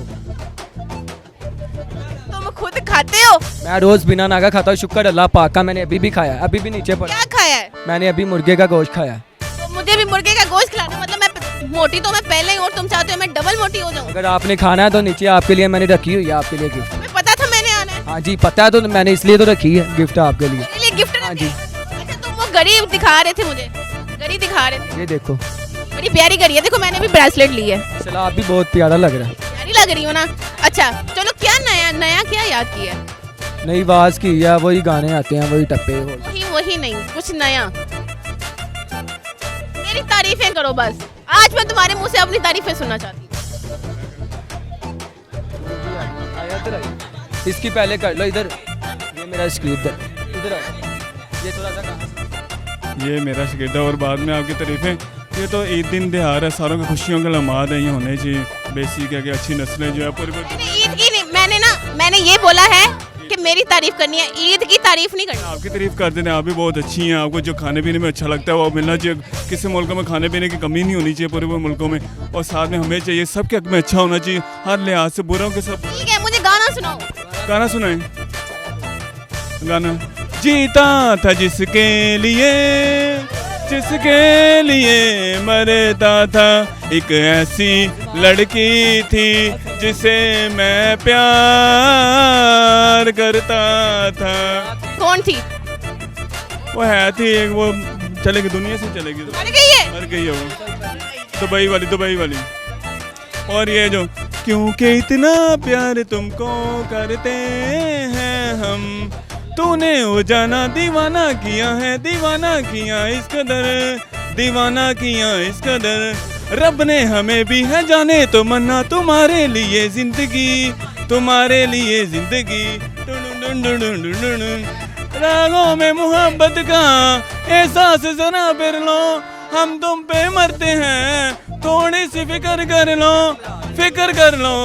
तुम खुद खाते हो? मैं रोज बिना नागा खाता हूँ, शुक्र अल्लाह पाक का। मैंने अभी भी खाया, अभी भी नीचे पड़ा। क्या खाया है? मैंने अभी मुर्गे का गोश्त खाया। तो मुझे भी मुर्गे का गोश्त खिलाना, मतलब मैं मोटी तो मैं पहले ही, और तुम चाहते हो मैं डबल मोटी हो जाऊँ? अगर आपने खाना है तो नीचे आपके लिए मैंने रखी हुई है, आपके लिए गिफ्ट। तुम्हें पता था मैंने आना है? हाँ जी पता है, तो मैंने इसलिए तो रखी है गिफ्ट आपके लिए। मेरे लिए गिफ्ट? हाँ जी। अच्छा तुम वो घड़ी दिखा रहे थे मुझे, घड़ी दिखा रहे थे, ये देखो बड़ी प्यारी घड़ी है, देखो मैंने भी ब्रेसलेट ली है। चलो, आप भी बहुत प्यारा लग रहा है। प्यारी लग रही हो ना? अच्छा चलो, क्या नया क्या याद किया है? नई आवाज की है, वही गाने आते हैं, वही टप्पे। वही नहीं, कुछ नया। मेरी तारीफें करो बस, आज मैं तुम्हारे मुंह से अपनी तारीफें सुनना चाहती हूँ। इसकी पहले कर लो, इधर ये मेरा स्क्रिप्ट, इधर ये थोड़ा सा कहाँ? ये मेरा शिकायत है और बाद में आपकी तारीफें। ये तो ईद दिन त्योहार है, सारों के खुशियों के लम्हात है, ये होने चाहिए। बेसिक है कि अच्छी नस्लें जो है पूरी ईद की नहीं, मैंने ये बोला है कि मेरी तारीफ करनी है, ईद की तारीफ नहीं करनी। आपकी तारीफ कर देते हैं, आप भी बहुत अच्छी हैं। आपको जो खाने पीने में अच्छा लगता है वो मिलना चाहिए। किसी मुल्कों में खाने पीने की कमी नहीं होनी चाहिए पूरे मुल्कों में, और साथ में हमें चाहिए सबके हक में अच्छा होना चाहिए, हर लिहाज से बुरों के सब। ठीक है, मुझे गाना सुनाओ। गाना सुनाए? गाना जीता था जिसके लिए मरता था, एक ऐसी लड़की थी जिसे मैं प्यार करता था। कौन थी? वो है थी एक, वो चलेगी, दुनिया से चलेगी, मर गई है वो, दुबई वाली। और ये जो क्योंकि इतना प्यार तुमको करते हैं हम, तूने वो जाना दीवाना किया है, दीवाना किया इस कदर, रब ने हमें भी है जाने तो मन्ना तुम्हारे लिए जिंदगी तुम्हारे लिए जिंदगी रागों में मोहब्बत का एहसास जरा फिर लो, हम तुम पे मरते हैं, थोड़ी सी फिक्र कर लो, फिक्र कर लो,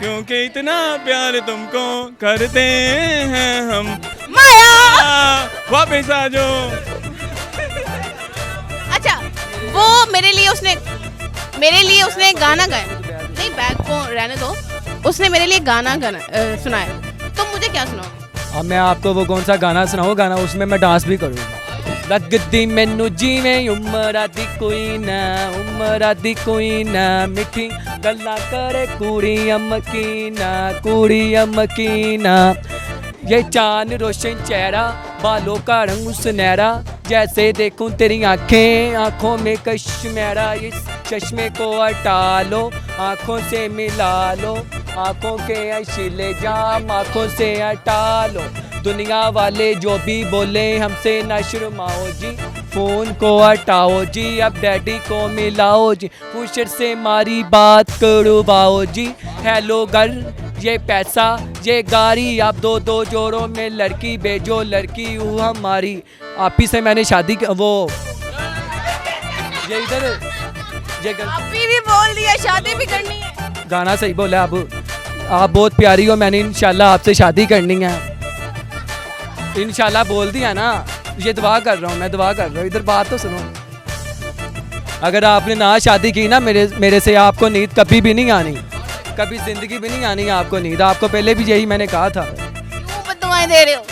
क्योंकि इतना प्यार तुमको करते हैं हम। माया वापस आ जाओ। अच्छा, वो मेरे लिए उसने गाना गाया, नहीं बैग को रहने दो, उसने मेरे लिए गाना सुनाया, तुम मुझे क्या सुनाओगे? अब मैं आपको वो कौन सा गाना सुनाऊँ, गाना उसमें मैं डांस भी करूँगा। लगदी मैनू जिवें उमरा दी कोई ना मिठी गल्ला करे कुड़ी अमकीना, ये चांद रोशन चेहरा, बालों का रंग सुनहरा, जैसे देखूं तेरी आंखों में कश्मीरा, इस चश्मे को हटा लो, आंखों से मिला लो, आंखों के अशीले जाम आंखों से हटा लो, दुनिया वाले जो भी बोले हमसे ना शर्माओ जी, फोन को हटाओ जी, अब डैडी को मिलाओ जी, फुर्सत से मारी बात करवाओ जी, हेलो गर्ल ये पैसा ये गाड़ी, आप दो जोड़ों में लड़की भेजो, लड़की हूँ हमारी, आप ही से मैंने शादी वो ये इधर ये अभी भी बोल दिया शादी भी करनी है। गाना सही बोला, आप बहुत प्यारी हो, मैंने इंशाल्लाह आपसे शादी करनी है, इंशाल्लाह बोल दिया ना, ये दुआ कर रहा हूँ, मैं दुआ कर रहा हूँ, इधर बात तो सुनो, अगर आपने ना शादी की ना मेरे से, आपको नींद कभी भी नहीं आनी, कभी जिंदगी भी नहीं आनी आपको नींद, आपको पहले भी यही मैंने कहा था। क्यों बददुआएं दे रहे हो?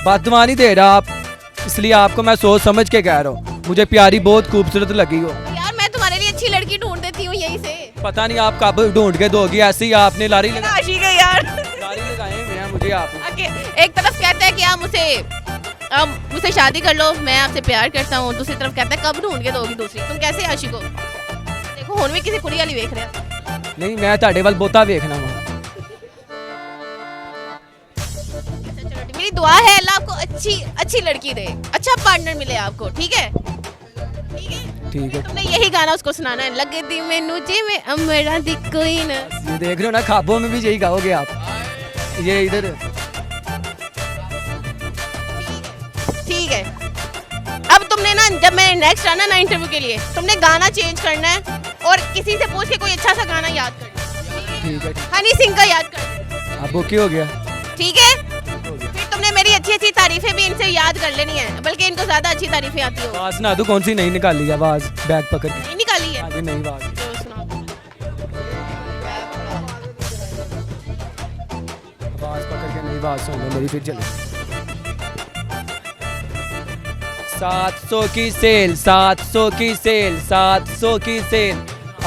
बददुआ नहीं दे रहा आप, इसलिए आपको मैं सोच समझ के कह रहा हूँ, मुझे प्यारी बहुत खूबसूरत लगी हो यार, मैं तुम्हारे लिए अच्छी लड़की ढूंढ देती हूँ यहीं से। पता नहीं आप कब ढूंढ के दोगी, ऐसे ही आपने लारी आशी गई यार, लारी लगाए हुए हैं मुझे आप। एक तरफ कहता है कि आप मुझसे शादी कर लो, मैं आपसे प्यार करता हूँ, दूसरी तरफ कहता है कब ढूंढ के दोगी दूसरी, तुम कैसे आशिक हो? देखो हुण भी किसी कुड़ी वाली वेख रहे हो। नहीं मैं ਤੁਹਾਡੇ ਵੱਲ ਬਹੁਤਾ ਵੇਖਣਾ ਵਾ। मेरी दुआ है अल्लाह आपको अच्छी लड़की दे, अच्छा पार्टनर मिले आपको, ठीक है? ठीक है, तुमने यही गाना उसको सुनाना है, लगदी मैनू जिवें अमरा दी कोई ना। ये देख रहे हो ना, ख्वाबों में भी यही गाओगे आप, ये इधर ठीक है। अब तुमने ना, जब मैं नेक्स्ट आना ना इंटरव्यू के लिए, तुमने गाना चेंज करना है और किसी से पूछ के कोई अच्छा सा गाना याद करना। ठीक है, हनी सिंह का याद कर। अब ओके हो गया, ठीक है? फिर तुमने मेरी अच्छी तारीफें भी इनसे याद कर लेनी है, बल्कि इनको ज्यादा अच्छी तारीफें आती हो। आवाज ना दो, कौन सी नहीं निकाली आवाज, बैग पकड़ के नहीं निकाली है? आगे नहीं आवाज, तो सुनाओ। आवाज पकड़ के नहीं, आवाज सुन लो मेरी, फिर चलो। 700 की सेल, 700 की सेल, 700 की सेल,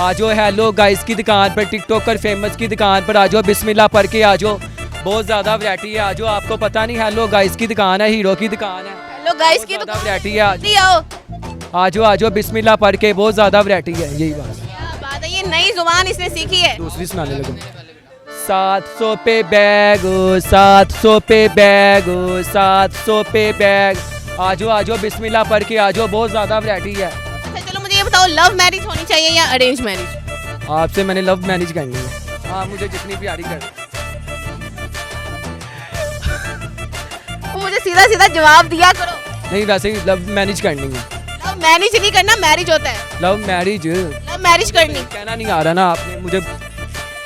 आजो हेलो गाइस की दुकान पर, टिकटॉकर फेमस की दुकान पर आजो, बिस्मिल्लाह पढ़ के आजो, बहुत ज़्यादा वैरायटी है, आजो, आपको पता नहीं हेलो गाइस की दुकान है, हीरो की दुकान है, हेलो गाइस की दुकान वैरायटी है, आजो आजो बिस्मिल्लाह पढ़ के, बहुत ज़्यादा वैरायटी है, यही बात है, ये नई जुबान इसने सीखी है। दूसरी सुनाने लगो। 700 पे बैग, 700 पे बैग, 700 पे बैग, आजो आजो बिस्मिल्लाह पढ़ के आजो, बहुत ज़्यादा वैरायटी है। अच्छा चलो मुझे ये बताओ, लव मैरिज होनी चाहिए या अरेंज मैरिज? आपसे मैंने लव मैरिज करनी है, हाँ मुझे जितनी प्यारी कर। मुझे सीधा जवाब दिया करो। नहीं वैसे ही लव मैरिज करनी है। लव मैरिज नहीं करना, मैरिज होता है। लव मैरिज करनी। कहना नहीं आ रहा ना, आपने मुझे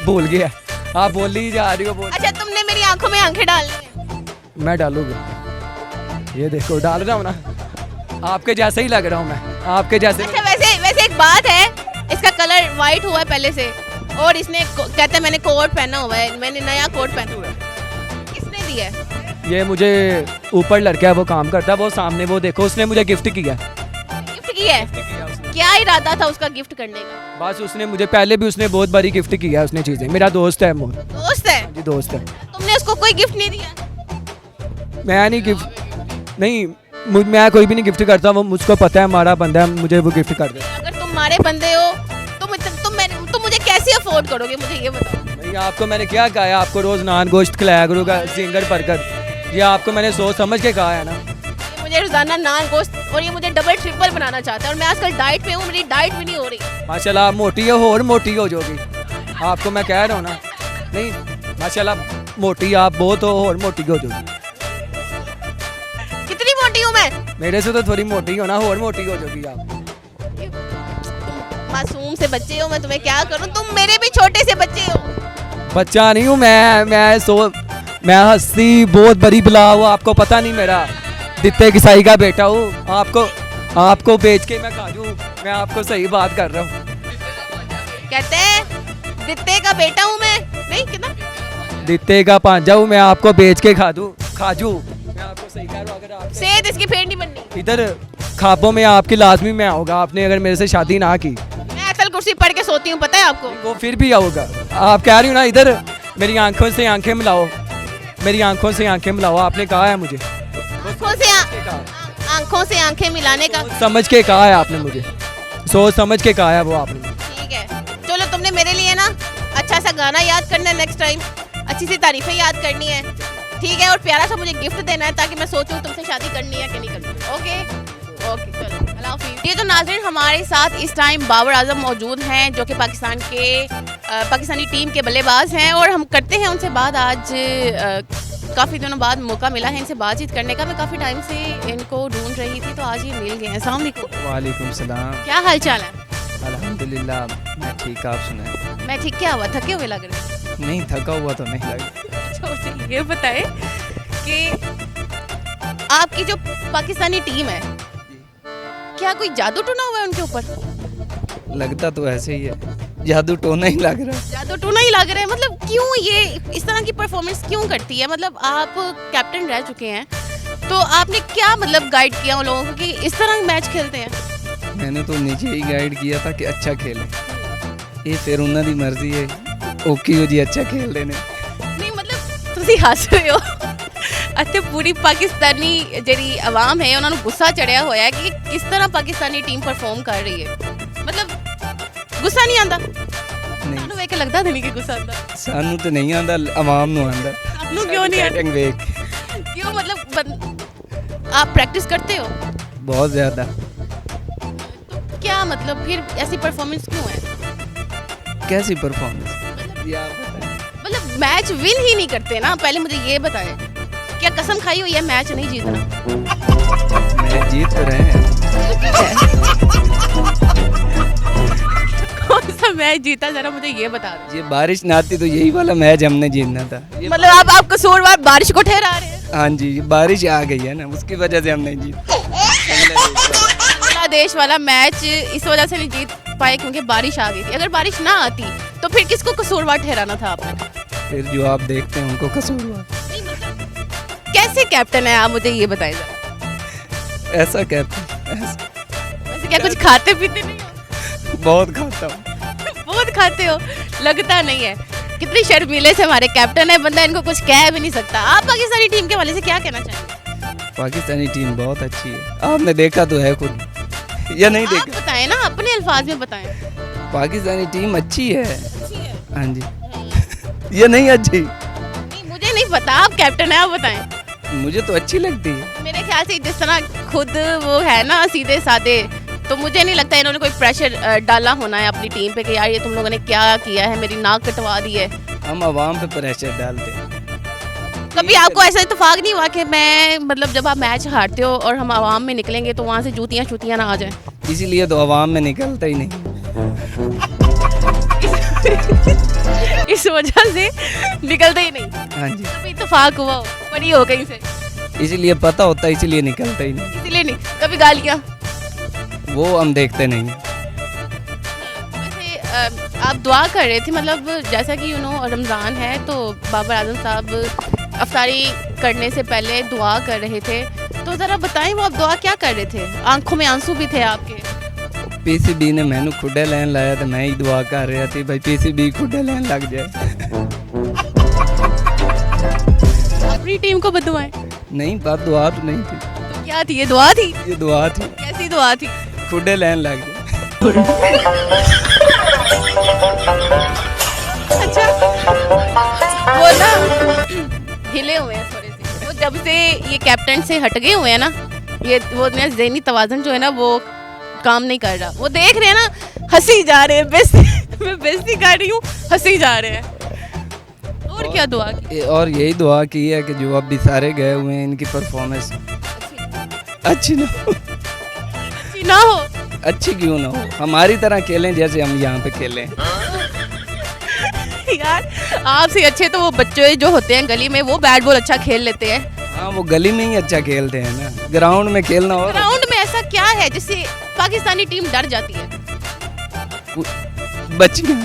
भूल गया, आप बोल ही जा रही हो। बोल। अच्छा तुमने मेरी आंखों में आंखें डालनी है? मैं डालूंगा, ये देखो डाल रहा हूँ ना, आपके जैसे ही लग रहा हूँ मैं, आपके जैसे। अच्छा वैसे एक बात है, इसका कलर वाइट हुआ है पहले से, और इसने कहता है मैंने कोट पहना हुआ है, मैंने नया कोट पहना हुआ है, किसने दिया है? ये मुझे ऊपर लड़का है, वो काम करता है, वो सामने, वो देखो उसने मुझे गिफ्ट किया। गिफ्ट किया है? क्या इरादा था उसका गिफ्ट करने का? बस उसने मुझे पहले भी उसने बहुत बारी गिफ्ट किया है उसने चीजें, मेरा दोस्त है मोर। दोस्त है? जी दोस्त है। तुमने उसको कोई गिफ्ट नहीं दिया? मैं नहीं गिफ्ट, नहीं मैं कोई भी नहीं गिफ्ट करता, वो मुझको पता है हमारा बंदा है, मुझे वो गिफ्ट कर दे। अगर तुम हमारे बंदे हो तुम मुझे कैसे अफोर्ड करोगे, मुझे ये बताओ। नहीं आपको मैंने क्या कहा है, आपको रोज नान गोश्त खिलाया करूँगा, जिंगर बर्गर, ये आपको मैंने सोच समझ के कहा है ना। मुझे रोजाना नान गोश्त, और ये मुझे डबल ट्रिपल बनाना चाहता है, और मैं आजकल डाइट पे हूँ, मेरी डाइट भी नहीं हो रही। माशाल्लाह आप मोटी हो और मोटी हो जाओगी, आपको मैं कह रहा हूँ ना, नहीं माशाल्लाह मोटी आप बहुत हो और मोटी हो जाओगी। कितनी मोटी हूँ मैं? मेरे से तो थोड़ी मोटी हो ना, और मोटी हो जाओगी आप। मासूम से बच्चे हो, मैं तुम्हें क्या करूँ, तुम मेरे भी छोटे से बच्चे हो। बच्चा नहीं हूँ मैं हस्ती बहुत बड़ी बला हूँ, आपको पता नहीं, मेरा दित्ते किसाई का बेटा हूँ। आपको बेच के मैं खा दूँ, मैं आपको सही बात कर रहा हूँ। कहते हैं दित्ते का बेटा हूँ मैं, नहीं कितना दित्ते का पांजा हूँ, मैं आपको बेच के खाजू। मैं आपको सही कह रहा हूँ, अगर आप सेहत इसकी फेर नहीं बननी। इधर ख्वाबों में आपकी लाजमी में होगा, आपने अगर मेरे से शादी ना की। मैं असल कुर्सी पढ़ के सोती हूँ, पता है आपको। वो फिर भी आओगा, आप कह रही हो ना, इधर मेरी आंखों से आंखें मिलाओ, मेरी आंखों से आंखें मिलाओ, आपने कहा है मुझे। आंखों से आंखें मिलाने का समझ के कहा है आपने मुझे, सोच समझ के कहा है वो आपने। ठीक है, चलो तुमने मेरे लिए ना अच्छा सा गाना याद करना है, नेक्स्ट टाइम अच्छी सी तारीफें याद करनी है, ठीक है, और प्यारा सा मुझे गिफ्ट देना है ताकि मैं सोचूं तुमसे शादी करनी है कि नहीं करनी। ओके ओके, चलो अल्लाह हाफिज़। ये तो नाज़रीन हमारे साथ इस टाइम बाबर आजम मौजूद हैं, जो कि पाकिस्तानी टीम के बल्लेबाज हैं, और हम करते हैं उनसे बात। आज काफ़ी दिनों बाद मौका मिला है इनसे बातचीत करने का, मैं काफ़ी टाइम से इनको ढूंढ रही थी, तो आज ये मिल गए हैं। अस्सलाम वालेकुम। वालेकुम सलाम। क्या हाल चाल है? अल्हम्दुलिल्लाह मैं ठीक, आप सुनाएं। मैं ठीक, क्या हुआ, थके हुए लग रहे हैं? नहीं, थका हुआ तो नहीं लगा। अच्छा मुझे ये बताएं कि आपकी जो पाकिस्तानी टीम है, क्या कोई जादू टूना हुआ है उनके ऊपर? लगता तो ऐसे ही है, जादू टोना ही लग रहा है। जादू टूना ही लग रहा है, मतलब क्यों ये इस तरह की परफॉर्मेंस क्यों करती है? मतलब आप कैप्टन रह चुके हैं, तो आपने क्या मतलब गाइड किया उन लोगों को कि इस तरह मैच खेलते हैं? मैंने तो नीचे ही गाइड किया था कि अच्छा खेले, ये फिर उन्होंने दी मर्जी है, ओके हो जी अच्छा खेल देने। नहीं मतलब ਤੁਸੀਂ ਹੱਸ ਰਹੇ ਹੋ ਅਤੇ ਪੂਰੀ ਪਾਕਿਸਤਾਨੀ ਜਿਹੜੀ ਆਵਾਮ ਹੈ ਉਹਨਾਂ ਨੂੰ ਗੁੱਸਾ ਚੜਿਆ ਹੋਇਆ ਹੈ ਕਿ ਕਿਸ ਤਰ੍ਹਾਂ ਪਾਕਿਸਤਾਨੀ ਟੀਮ ਪਰਫਾਰਮ ਕਰ ਰਹੀ ਹੈ, मतलब ਗੁੱਸਾ ਨਹੀਂ ਆਂਦਾ? ਤੁਹਾਨੂੰ ਵੇਖ ਕੇ ਲੱਗਦਾ ਨਹੀਂ ਕਿ ਗੁੱਸਾ ਆਂਦਾ? ਸਾਨੂੰ ਤੇ ਨਹੀਂ ਆਂਦਾ, ਆਵਾਮ ਨੂੰ ਆਂਦਾ। ਨੂੰ ਕਿਉਂ ਨਹੀਂ ਆਂਦਾ? ਵੇਖ क्यों, मतलब आप प्रैक्टिस करते हो? बहुत ज्यादा। क्या मतलब फिर ऐसी परफॉर्मेंस क्यों है? कैसी परफॉर्मेंस? मतलब मैच विन ही नहीं करते ना, पहले मुझे ये बताएं, क्या कसम खाई हुई है मैच नहीं जीतना? मैच जीत तो रहे हैं। कौन सा मैच जीता, जरा मुझे ये बता दो। ये बारिश ना आती तो यही वाला मैच हमने जीतना था। मतलब आप कसूरवार बारिश को ठहरा रहे हैं? हाँ जी, बारिश आ गई है ना, उसकी वजह से हम नहीं जीत। बांग्लादेश वाला मैच इस वजह से नहीं जीत पाए क्योंकि बारिश आ गई थी। अगर बारिश ना आती तो फिर किसको कसूरवार ठहराना था आपने? फिर जो आप देखते हैं उनको कसूरवार। कैसे कैप्टन है आप, मुझे ये बताएं जरा। ऐसा कैप्टन वैसे क्या कुछ खाते पीते नहीं हो? बहुत खाता हूँ। बहुत खाते हो, लगता नहीं है। कितनी शर्मीले से हमारे कैप्टन है, बंदा इनको कुछ कह भी नहीं सकता। आप पाकिस्तानी टीम के वाले से क्या कहना चाहेंगे? पाकिस्तानी टीम बहुत अच्छी है, आपने देखा तो है खुद, या नहीं आप देखा? बताएं ना, अपने अल्फाज में बताएं। पाकिस्तानी टीम अच्छी है। हाँ जी। ये नहीं अच्छी? नहीं, मुझे नहीं पता, आप कैप्टन है, आप बताएं। मुझे तो अच्छी लगती है। मेरे ख्याल से जिस तरह खुद वो है ना सीधे साधे, तो मुझे नहीं लगता इन्होंने कोई प्रेशर डाला होना है अपनी टीम पे कि यार ये तुम लोगों ने क्या किया है, मेरी नाक कटवा दी है। हम आवाम पे प्रेशर डालते हैं। कभी आपको ऐसा इत्तेफाक नहीं हुआ कि मैं मतलब जब आप मैच हारते हो और हम आवाम में निकलेंगे तो वहाँ से जूतियाँ ना आ जाएं? इसीलिए तो आवाम में निकलता ही नहीं। इस वजह से निकलते ही नहीं? हाँ जी। कभी इत्तेफाक हुआ हो, पड़ी हो कहीं से? इसीलिए पता होता है, इसीलिए निकलता ही नहीं। इसीलिए नहीं। कभी गालियाँ? वो हम देखते नहीं। वैसे आप दुआ कर रहे थे, मतलब जैसा कि रमज़ान है तो बाबर आजम साहब अफ्तारी करने से पहले दुआ कर रहे थे, तो ज़रा बताएं वो आप दुआ क्या कर रहे थे? आंखों में आंसू भी थे आपके? पीसीबी ने मैंने खुडे लैन लाया तो मैं ही दुआ कर रहा थी भाई पीसीबी खुडे लैन लग जाए। अपनी टीम को बदुआएं? नहीं, बात दुआ तो नहीं थी। तो क्या थी ये? दुआ थी? ये दुआ थी। कैसी दुआ थी? खुडे लैन लग जाए। अच्छा, वो ना हिले हुए हैं थोड़े से, वो जब से ये कैप्टन से हट गए हुए हैं ना, ये वो ज़हनी तवाज़ुन जो है ना वो काम नहीं कर रहा। वो देख रहे हैं ना, हंसी जा रहे हैं, बस मैं बेइज्जती कर रही हूँ, हंसी जा रहे हैं। और क्या दुआ की? और यही दुआ की है कि जो अभी सारे गए हुए हैं इनकी परफॉर्मेंस अच्छी ना हो। अच्छी ना हो? अच्छी क्यों ना हो, हमारी तरह खेलें जैसे हम यहाँ पे खेलें। यार आपसे अच्छे तो वो बच्चे जो होते हैं गली में, वो बैट बॉल अच्छा खेल लेते हैं। हाँ वो गली में ही अच्छा खेलते हैं ना, ग्राउंड में खेलना और ग्राउंड में ऐसा क्या है जिससे पाकिस्तानी टीम डर जाती है? बच्चियाँ।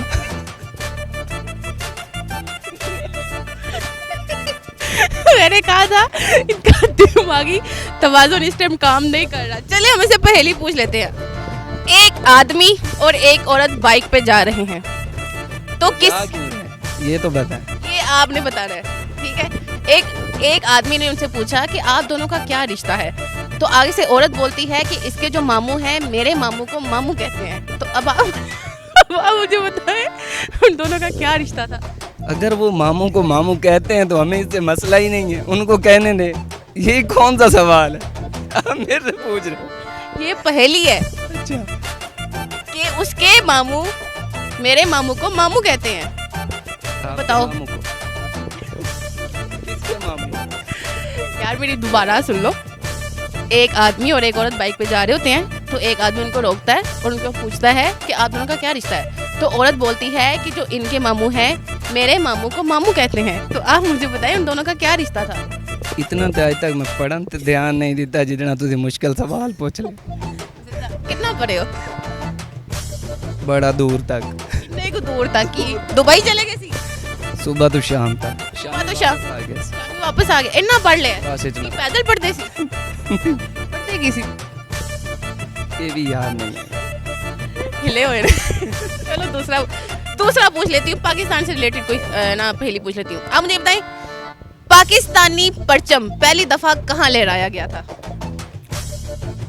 मैंने कहा था इनका दिमागी तवाज़ुन इस टाइम काम नहीं कर रहा। चलिए हम इसे पहेली पूछ लेते हैं। एक आदमी और एक औरत बाइक पे जा रहे हैं, तो किस, ये तो बताएं। ये आपने बताना है, ठीक है। एक आदमी ने उनसे पूछा कि आप दोनों का क्या रिश्ता है, तो आगे से औरत बोलती है कि इसके जो मामू हैं मेरे मामू को मामू कहते हैं। तो अब आप मुझे बताएं उन दोनों का क्या रिश्ता था? अगर वो मामू को मामू कहते हैं तो हमें इससे मसला ही नहीं है, उनको कहने दे। ये कौन सा सवाल है आप मेरे से पूछ रहे? ये पहेली है। अच्छा। कि उसके मामू मेरे मामू को मामू कहते हैं। बताओ मामू को। किसके मामू? यार मेरी दोबारा सुन लो। एक आदमी और एक औरत बाइक पे जा रहे होते हैं, तो एक आदमी उनको रोकता है और उनको पूछता है कि आप दोनों का क्या रिश्ता है। तो औरत बोलती है कि जो इनके मामू हैं मेरे मामू को मामू कहते हैं। तो आप मुझे बताएं उन दोनों का क्या रिश्ता था? इतना तो आज तक मैं पढ़न ते ध्यान नहीं देता जितना तुझे मुश्किल सवाल पूछ ले। कितना पढ़े हो? बड़ा दूर तक। कितने को दूर तक की? दुबई चले गए सी? सुबह तो शाम तक। सुबह तो शाम आगे वापस आ गए। इतना पढ़ ले? बस इतना। पैदल पढ़ते सी? पढ़ते की सी? ये भी याद नहीं है। हिले हुए चलो दूसरा पूछ लेती हूँ। पाकिस्तान से रिलेटेड कोई ना पहली पूछ लेती हूँ। आप मुझे बताएं पाकिस्तानी परचम पहली दफा कहाँ लहराया गया था?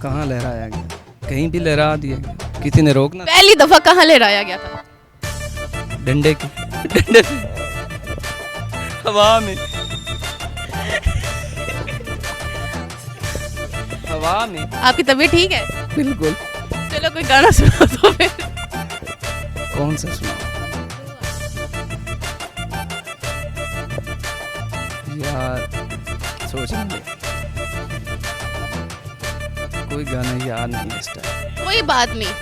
कहाँ लहराया गया? कहीं भी लहरा दिया, किसी ने रोकना। पहली दफा कहाँ लहराया गया था? डंडे की, डंडे से हवा में। हवा में। आपकी तबीयत ठीक है? बिल्कुल। चलो कोई गाना सुना दो फिर। कौन सा सुना? यार सोचने दे, कोई गाना याद नहीं इस टाइम। कोई बात नहीं,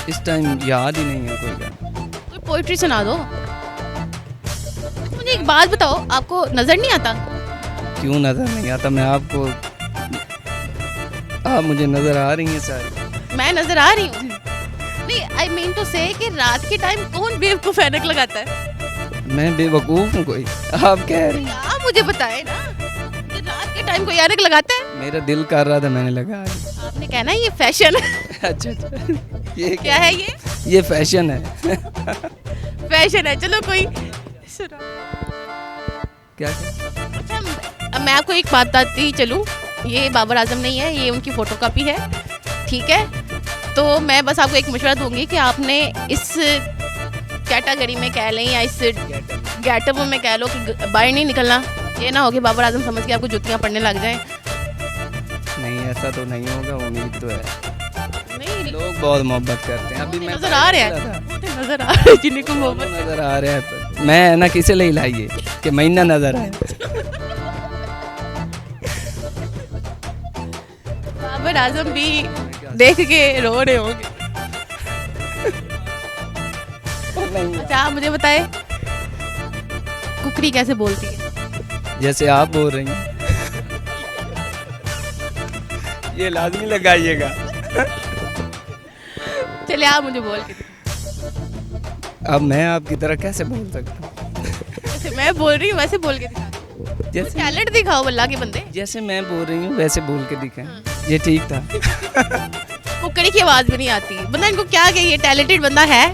इस टाइम याद ही नहीं है कोई गाना। कोई पोइट्री सुना दो। मुझे एक बात बताओ, आपको नजर नहीं आता? क्यों नजर नहीं आता? मैं आपको, आप मुझे नजर आ रही हैं सारी। मैं नजर आ रही हूँ? नहीं, आई मीन टू से कि रात के टाइम कौन बेवकूफ ऐनक लगाता है? मैं बेवकूफ हूँ कोई? आप कह रही हैं। आप मुझे बताएं ना कि रात के टाइम कोई ऐनक लगाता है? मेरा दिल कर रहा था मैंने लगा ली। आपने कहना ये फैशन है। अच्छा अच्छा, ये क्या है ये? ये फैशन है। फैशन है। चलो कोई सुना। क्या? अच्छा मैं आपको एक बात बताती चलूँ, ये बाबर आजम नहीं है, ये उनकी फोटोकॉपी है, ठीक है? तो मैं बस आपको एक मशवरा दूंगी कि आपने इस कैटेगरी में कह लें या इस गेटअप में कह लो कि बाहर नहीं निकलना। ये ना हो कि बाबर आजम समझ के आपको जुतियाँ पड़ने लग जाएं। नहीं ऐसा तो नहीं होगा, उम्मीद तो है। नहीं लोग बहुत मोहब्बत करते हैं। अभी मैं नजर आ रहे हैं, नजर आ रहे हैं जिन्हें को मोहब्बत नजर आ रहे हैं। मैं ना किसे ले लाइए कि महीना नजर आए। बाबर आजम भी देख के रो रहे होंगे। अच्छा आप मुझे बताए कुकरी कैसे बोलती है? जैसे आप बोल रही हैं। ये लाजमी लगाइएगा। चलिए आप मुझे बोल के अब मैं आपकी तरह कैसे बोल सकता हूँ? जैसे मैं बोल रही हूँ वैसे बोल के दिखा। जैसे टैलेंट दिखाओ अल्लाह के बंदे। जैसे मैं बोल रही हूँ वैसे बोल के दिखाएं। ये ठीक था। कुकड़ी की आवाज भी नहीं आती, बंदा इनको क्या कहिए, टैलेंटेड बंदा है।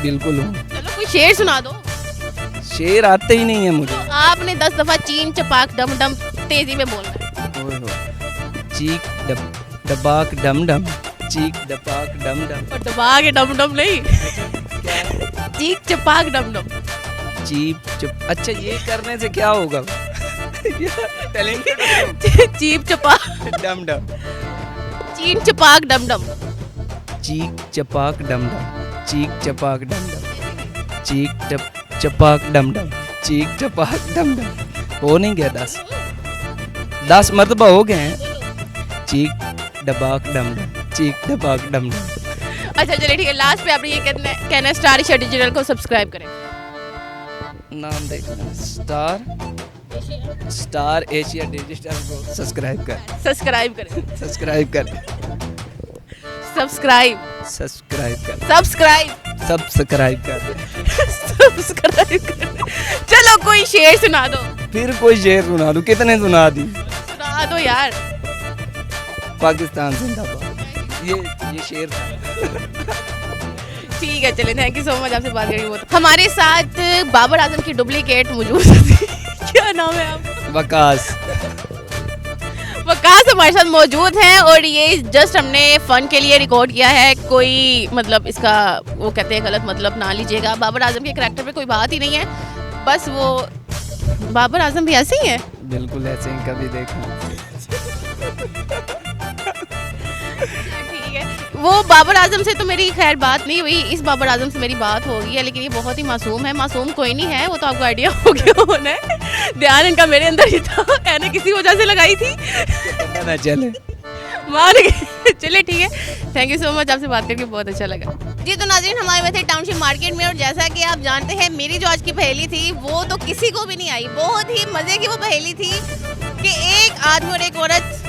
बिल्कुल हूँ। चलो कोई शेर सुना दो। शेर आते ही नहीं है मुझे। तो आपने 10 दफा चीन चपाक डम डम तेजी में बोलना है। ओए हो। चीक डबाक डम डम, चीक डपाक डम डम। और दबा के डम डम नहीं, चीक चपाक डम डम। चीप चप। अच्छा ये करने से क्या होगा? चीप चपाक डम डम, चीन चपाक डम डम, चीक चपाक डम डम। चीक चपाक डम डम, चीक चपाक डम डम, चीक चपाक डम डम। हो नहीं गया 10 मरतबा हो गए हैं। चीक डबाक डम डम, चीक डबाक डम डम। अच्छा चलिए ठीक है, लास्ट पे आपने ये कहना है स्टार एशिया डिजिटल को सब्सक्राइब करें। नाम देखना, स्टार एशिया डिजिटल को सब्सक्राइब कर, सब्सक्राइब करें, सब्सक्राइब कर, सब्सक्राइब, सब्सक्राइब कर, सब्सक्राइब, सब्सक्राइब कर, सब्सक्राइब कर। चलो कोई शेर सुना दो। फिर कोई शेर सुना दूं? कितने सुना दी? सुना दो यार। पाकिस्तान जिंदाबाद, ये शेर था। ठीक है चलिए, थैंक यू सो मच, आपसे बात करके बहुत। हमारे साथ बाबर आजम की डुप्लीकेट मौजूद थी। क्या नाम है आपका? वकास। वकास हमारे साथ मौजूद हैं और ये जस्ट हमने फन के लिए रिकॉर्ड किया है। कोई मतलब इसका वो कहते हैं गलत मतलब ना लीजिएगा। बाबर आजम के करैक्टर पे कोई बात ही नहीं है, बस वो बाबर आजम भी ऐसे ही है। बिल्कुल ऐसे ही कभी देखा। ठीक है, वो बाबर आजम से तो मेरी खैर बात नहीं हुई, इस बाबर आजम से मेरी बात हो गई है, लेकिन ये बहुत ही मासूम है। मासूम कोई नहीं है, वो तो आपको आइडिया हो गया होना है। ध्यान इनका मेरे अंदर ही था, मैंने किसी वजह से लगाई थी। ना चले मान गए। चलिए ठीक है, थैंक यू सो मच, आपसे बात करके बहुत अच्छा लगा। जी तो नाज़रीन, हमारे में थे टाउनशिप मार्केट में और जैसा कि आप जानते हैं मेरी जो आज की पहेली थी वो तो किसी को भी नहीं आई। बहुत ही मज़े की वो पहेली थी कि एक आदमी और एक औरत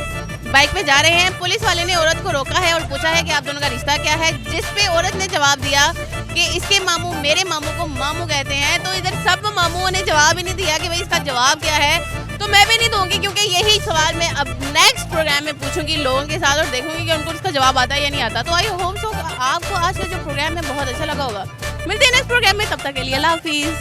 बाइक पे जा रहे हैं। पुलिस वाले ने औरत को रोका है और पूछा है कि आप दोनों का रिश्ता क्या है, जिस पे औरत ने जवाब दिया कि इसके मामू मेरे मामू को मामू कहते हैं। तो इधर सब मामूओं ने जवाब ही नहीं दिया कि भाई इसका जवाब क्या है, तो मैं भी नहीं दूंगी क्योंकि यही सवाल मैं अब नेक्स्ट प्रोग्राम में पूछूंगी लोगों के साथ और देखूंगी कि उनको इसका जवाब आता है या नहीं आता। तो आई होप सो आपको आज का जो प्रोग्राम है बहुत अच्छा लगा होगा। मिलते हैं नेक्स्ट प्रोग्राम में, तब तक के लिए अल्लाह हाफिज़।